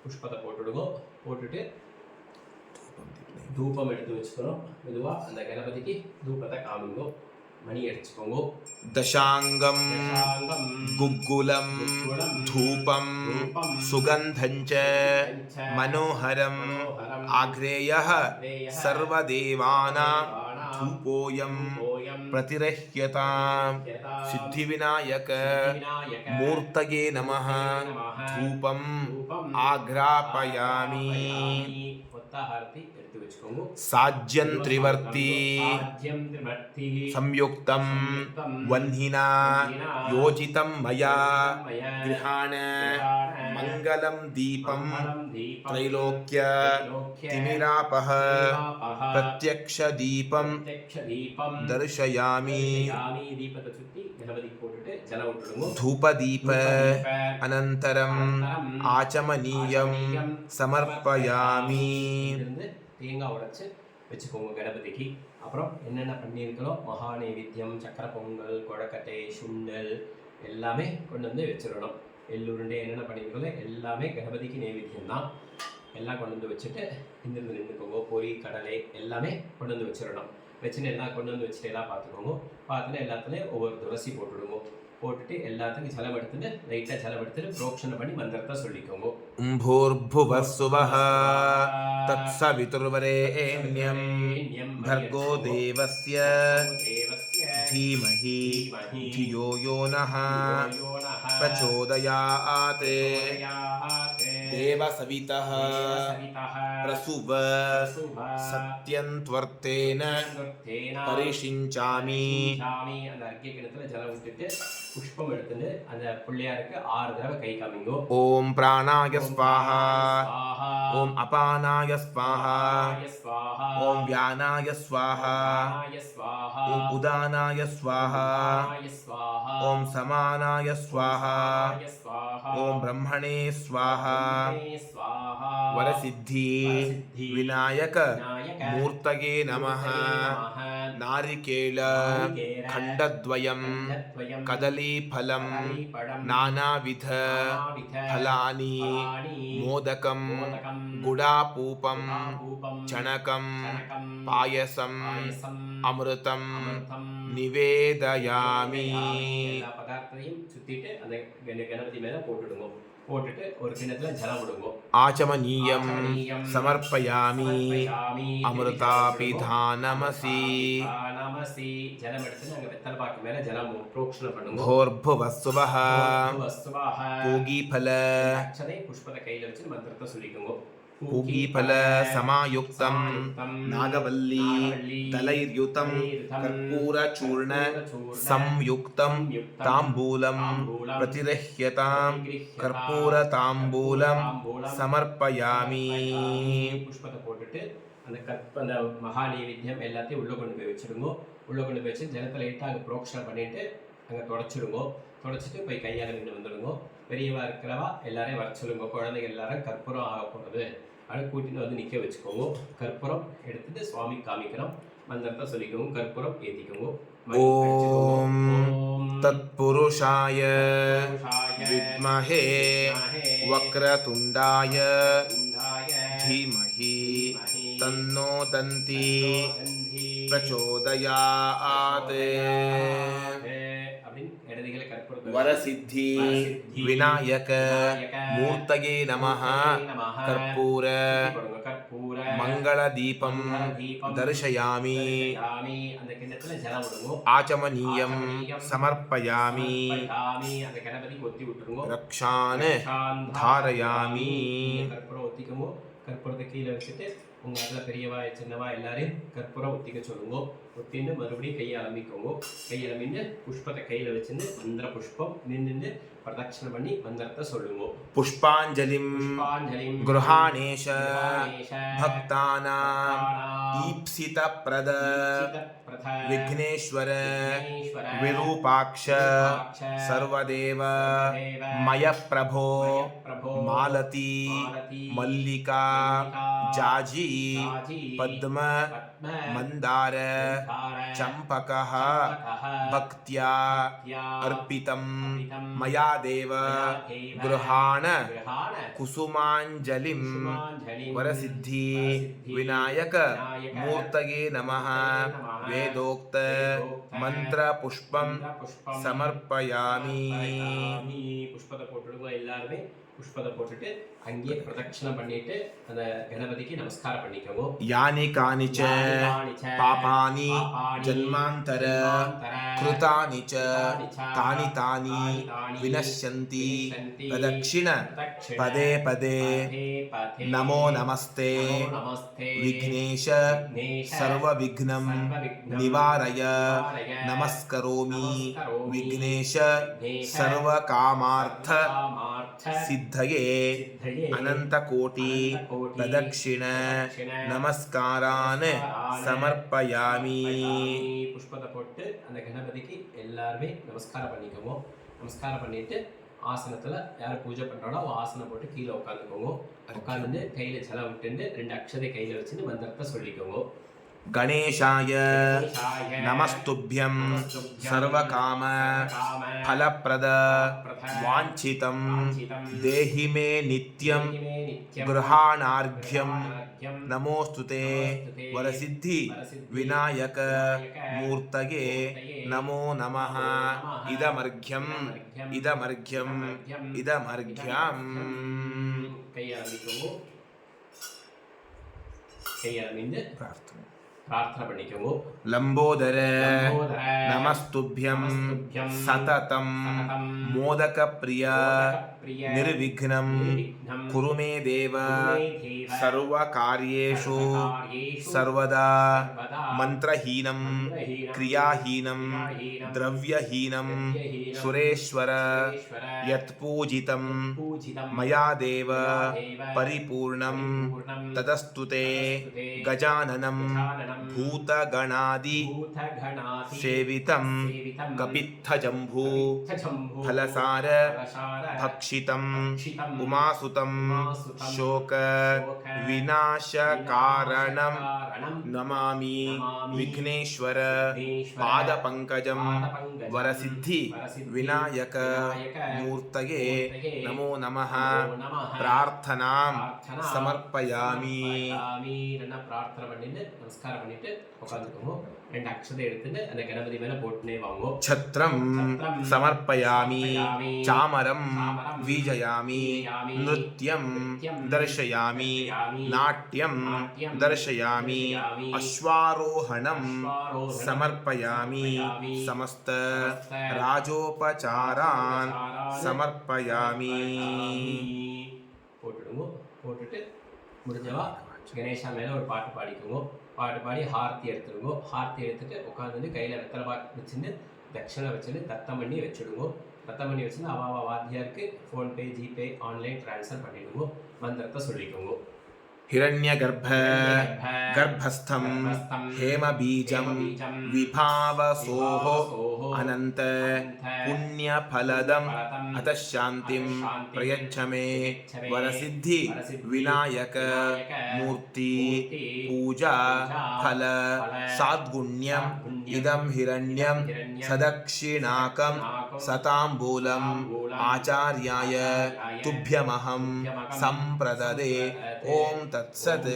புஷ்பத்தை போட்டுடுங்க போட்டுட்டு தூபம் எடுத்து வச்சுக்கிறோம் மெதுவா அந்த கணபதிக்கு தூபத்தை காமிங்கோ மணி அடிச்சுக்கோங்க दशाङ्गं दशाङ्गं गुग्गुलं गुग्गुलं धूपं धूपं सुगन्धञ्च सुगन्धञ्च मनोहरम् मनोहरम् आग्रेयः आग्रेयः सर्वदेवानां देवानां धूपोऽयं धूपोऽयं प्रतिरह्यतां प्रतिरह्यतां सिद्धिविनायक सिद्धिविनायक मूर्तये नमः नमः धूपम् धूपम् आघ्रापयामि ஒத்தாஹாரதி எடுத்து வச்சுக்கோங்க साज्यं त्रिवर्ती சாத்யம் திரிவர்த்தி संयुक्तं संयुक्तं वह्निना वह्निना योजितं मया मया गृहाण गृहाण मङ्गलं दीपं मङ्गलं दीपं त्रैलोक्य त्रैलोक्य तिमिरापः तिमिरापः प्रत्यक्षदीपं प्रत्यक्षदीपं दर्शयामि दर्शयामि தீபத்தை சுத்தி கணபதி போட்டுட்டு ஜலம் விட்டுடுங்க धूपदीप धूपदीप अनन्तरम् अनन्तरम् आचमनीयं आचमनीयं समर्पयामि இருந்து தேங்காய் உடைச்சு வச்சுக்கோங்க கணபதிக்கு. அப்புறம் என்னென்ன பண்ணியிருக்கிறோம் மகா நைவேத்தியம் சக்கரை பொங்கல் கொழக்கட்டை சுண்டல் எல்லாமே கொண்டு வந்து வச்சிடணும். எள்ளுருண்டை என்னென்ன பண்ணியிருக்கோம் எல்லாமே கணபதிக்கு நைவேத்தியம் தான். எல்லாம் கொண்டு வந்து வச்சுட்டு இந்த நின்றுக்கோங்க. பொரி கடலை எல்லாமே கொண்டு வந்து வச்சிடணும். வச்சுன்னு எல்லாம் கொண்டு வந்து வச்சுட்டு எல்லாம் பார்த்துக்கோங்க. பார்த்துட்டு எல்லாத்துலேயும் ஒவ்வொரு துளசி போட்டுடுங்க. போட்டுட்டு எல்லாத்துக்கும் ஜலம் எடுத்துட்டு லைட்டாக ஜலம் எடுத்துட்டு புரோக்ஷனை பண்ணி மந்திரத்தை சொல்லிக்கோங்க. भूर्भुवः सुवः तत्सवितुर्वरेण्यं भर्गो देवस्य धीमहि धियो यो नः प्रचोदयात् देवसवितः प्रसुव सत्यं त्वर्तेन परिषिञ्चामि. அந்த அர்க்கிய கிணத்துல ஜலம் விட்டுட்டு புஷ்பம் எடுத்துட்டு அந்த பிள்ளையாருக்கு 6 தடவை கை காமிங்கோ. ॐ प्राणाय स्वाहा ॐ अपानाय स्वाहा ॐ व्यानाय स्वाहा ॐ उदानाय स्वाहा ॐ समानाय स्वाहा ॐ ब्रह्मणे स्वाहा वरसिद्धि विनायक मूर्तये नमः नारिकेल खण्डद्वयं कदलीफलं नानाविध फलानि मोदकं गुडापूपं चणकं पायसं अमृतं निवेदयामि எல்லா பதார்த்தத்தையும் சுத்திட்டு அந்த கணபதி மேல போட்டுட்டு ஒரு கிண்ணத்துல ஜலம் விடுங்க आचमनीयं समर्पयामि अमृतापिधानमसि நமசி ஜலம் எடுத்து நாங்க வெத்தலை பாக்கு மேல ஜலம் புரோக்ஷணம் பண்ணுங்க भोर्भुवस्सुवः வஸ்துவாஹ पूगीफल அக்ஷதை புஷ்பத்தை கையில வச்சு மந்திரத்தை சொல்லிக்கோங்க पूगीफल समायुक्तं नागवल्ली तलैर्युतं कर्पूरचूर्ण संयुक्तं ताम्बूलं प्रतिरह्यतां कर्पूरताम्बूलं समर्पयामि புஷ்பத்தை போட்டுட்டு அந்த மகா நைவேத்தியம் எல்லாத்தையும் உள்ள கொண்டு போய் வச்சிருங்க உள்ள கொண்டு போய் வச்சு ஜலத்தை லைட்டாக புரோக்ஷணம் பண்ணிட்டு அங்கே தொடச்சிட்டு போய் கையால் நின்று வந்துடுங்க பெரியவா இருக்கிறவா எல்லாரையும் வர சொல்லுங்க குழந்தைங்க எல்லாரும் கற்பூரம் ஆக போகிறது அப்படின்னு கூட்டிட்டு வந்து நிற்க வச்சுக்கோங்க கற்பூரம் எடுத்துட்டு சுவாமி காமிக்கிறோம் மந்திரத்தை சொல்லிக்கோங்க கற்பூரம் ஏற்றிக்கோங்க ॐ तत्पुरुषाय विद्महे वक्रतुण्डाय धीमहि तन्नो दन्ती प्रचोदयात् वरसिद्धि विनायक मूर्तये नमः कर्पूर मङ्गलदीपं दर्शयामि आचमनीयं समर्पयामि रक्षान् धारयामि கற்பூரத்தை கீழே வச்சுட்டு உங்கள் அதில் பெரியவா சின்னவா எல்லாரையும் கற்பூரம் ஒத்திக்க சொல்லுங்க ஒத்தின்னு மறுபடியும் கையை அலம்பிக்கோங்க கையை அலம்பின்னு புஷ்பத்தை கையில் வச்சுன்னு மந்திர புஷ்பம் நின்று பிரதட்சணம் பண்ணி மந்திரத்தை சொல்லுங்க पुष्पाञ्जलिं गृहाणेश भक्तानां ईप्सितप्रद विघ्नेश्वर विरूपाक्ष सर्वदेव मयप्रभो मालती मल्लिका जाजी पद्म मंदार चंपकः भक्त्या अर्पितं मया देव गृहाण कुसुमाञ्जलिं वरसिद्धि विनायक मूर्तये नमः वेदोक्त मंत्र पुष्पं समर्पयामि புஷ்பத்தை போட்டுடுங்க எல்லாருமே புஷ்பத்தை போட்டுட்டு அங்கேயே பிரதட்சணம் பண்ணிட்டு அந்த கணபதிக்கு நமஸ்காரம் பண்ணிக்கோங்க यानि कानिच पापानि जन्मान्तर कृतानि च तानि तानि विनश्यन्ति प्रदक्षिण पदे पदे नमो नमस्ते विघ्नेश सर्वविघ्नं निवारय नमस्करोमि विघ्नेश सर्वकामार्थ सिद्धये अनन्तकोटि प्रदक्षिण नमस्कारान् समर्पयामि புஷ்பத்தை போட்டு அந்த கணபதிக்கு எல்லாருமே நமஸ்காரம் பண்ணிக்கோங்க நமஸ்காரம் பண்ணிட்டு ஆசனத்துல யார் பூஜை பண்றாங்களோ ஆசனம் போட்டு கீழே உட்காந்துக்கோங்க உட்காந்துட்டு கையில ஜலம் விட்டுட்டு 2 அக்ஷதை கையில வச்சுட்டு மந்திரத்தை சொல்லிக்கோங்க गणेशाय नमस्तुभ्यं सर्वकाम फलप्रद वाञ्छितं देहि मे नित्यं गृहाणार्घ्यं नमोस्तुते वरसिद्धि विनायक मूर्तये नमो नमः इदमर्घ्यम् प्रार्थना பண்ணிக்கோங்க लंबोदर नमस्तुभ्यं सततं मोदक प्रिय निर्विघ्नं कुरु मे देव सर्वकार्येषु सर्वदा मंत्रहीनं क्रियाहीनं द्रव्यहीनं सुरेश्वर यत्पूजितं मया देव परिपूर्णं तदस्तुते गजाननं भूतगणादि सेवितं कपित्थजम्बू फलसार भक्ष அக்ஷிதம் அக்ஷிதம் உமாசுதம் உமாசுதம் சோக சோக விநாசகாரணம் விநாசகாரணம் நமாமி நமாமி விக்னேஸ்வர விக்னேஸ்வர பாதபங்கஜம் பாதபங்கஜம் வரசித்தி வரசித்தி விநாயக விநாயக மூர்த்தயே மூர்த்தயே நமோ நமः நமோ நமः பிரார்த்தனாம் பிரார்த்தனா சமர்ப்பயாமி சமர்ப்பயாமி என்ன பிரார்த்தனை பண்ணிட்டு நமஸ்காரம் பண்ணிட்டு உட்காந்துக்கோங்க. 2 அக்ஷதை எடுத்துட்டு அந்த கணபதி மேல போட்டுனே வாங்கோ. சத்ரம் சத்ரம் சமர்ப்பயாமி சமர்ப்பயாமி சாமரம் சாமரம் வீஜயாமி வீஜயாமி நிருத்யம் நிருத்யம் தர்शयामि தர்शयामि நாட்யம் நாட்யம் தர்शयामि தர்शयामि அஸ்வாரோஹணம் அஸ்வாரோஹணம் சமர்ப்பயாமி சமர்ப்பயாமி சமஸ்த சமஸ்த ராஜோபசாரான் ராஜோபசாரான் சமர்ப்பயாமி. போட்டுடுங்க. போட்டுட்டு முடிஞ்சவா கணேஷா மேலே ஒரு பாட்டு பாடிக்குங்க. பாட்டு பாடி ஹார்த்தி எடுத்துடுங்க. ஹார்த்தி எடுத்துட்டு உட்காந்துட்டு கையில் வெத்தலை பாட்டு வச்சுட்டு தட்சணை வச்சுட்டு தத்தம் பண்ணி வச்சுடுங்க. தத்தம் பண்ணி வச்சுட்டு அவாவா வாத்தியாருக்கு ஃபோன்பே ஜிபே ஆன்லைன் ட்ரான்ஸ்ஃபர் பண்ணிடுங்க. மந்திரத்தை சொல்லிக்கோங்க. हिरण्यगर्भ गर्भस्थं हेमबीजं विभावसोः अनन्त पुण्यफलदम् अतः शान्तिं प्रयच्छ मे वरसिद्धि विनायक मूर्ति पूजा फल साद्गुण्यम् इदं हिरण्यं सदक्षिणाकं सताम्बूलम् आचार्याय तुभ्यमहं सम्प्रददे. ஓம் தத்சத்.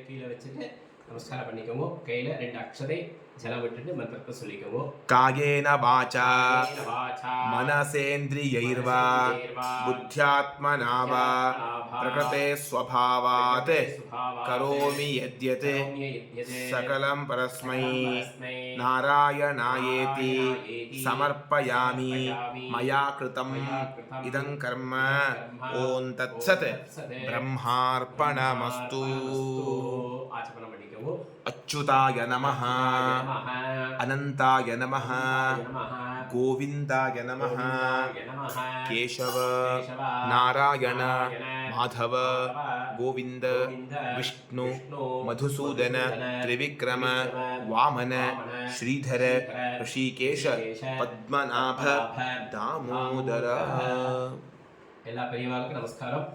கீழே வச்சுட்டு நமஸ்காரம் பண்ணிக்கோங்க. கையில 2 அக்ஷதை ஜலம் விட்டுட்டு மந்திரத்தை சொல்லிக்கோங்க. காயேன வாசா வாசா மனசேந்திரியைர்வா புத்யாத்மனா வா பிரகிருதே ஸ்வபாவாத் கரோமி யத்யத் சகலம் பரஸ்மை நாராயணாயேதி சமர்ப்பயாமி மயா கிருதம் இதங் கர்ம. ஓம் தத்சத். பிரம்மார்ப்பணமஸ்து. ஆச்சமனம் பண்ணிக்கோங்க. அச்சுதாய நமः அனந்தாய நமः கோவிந்தாய நமः கேசவ நாராயண மாதவ கோவிந்த விஷ்ணு மதுசூதன திரிவிக்ரம வாமன ஸ்ரீதர ரிஷிகேஷ பத்மநாப தாமோதர. எல்லா பெரியவாளுக்கும் நமஸ்காரம்.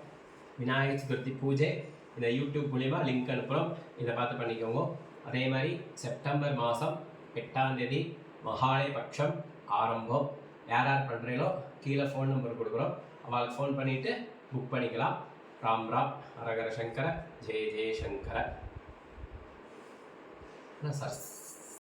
விநாயகர் சதுர்த்தி பூஜை இந்த யூடியூப் மூலிமா லிங்க் அனுப்புகிறோம். இதை பார்த்து பண்ணிக்கோங்க. அதே மாதிரி செப்டம்பர் மாதம் 8ஆம் தேதி மகாலய பட்சம் ஆரம்பம். யார் யார் பண்ணுறீங்களோ கீழே ஃபோன் நம்பர் கொடுக்குறோம். அவளுக்கு ஃபோன் பண்ணிவிட்டு புக் பண்ணிக்கலாம். ராம் ராம். ஹரஹர சங்கர ஜெய ஜெய சங்கர. சார்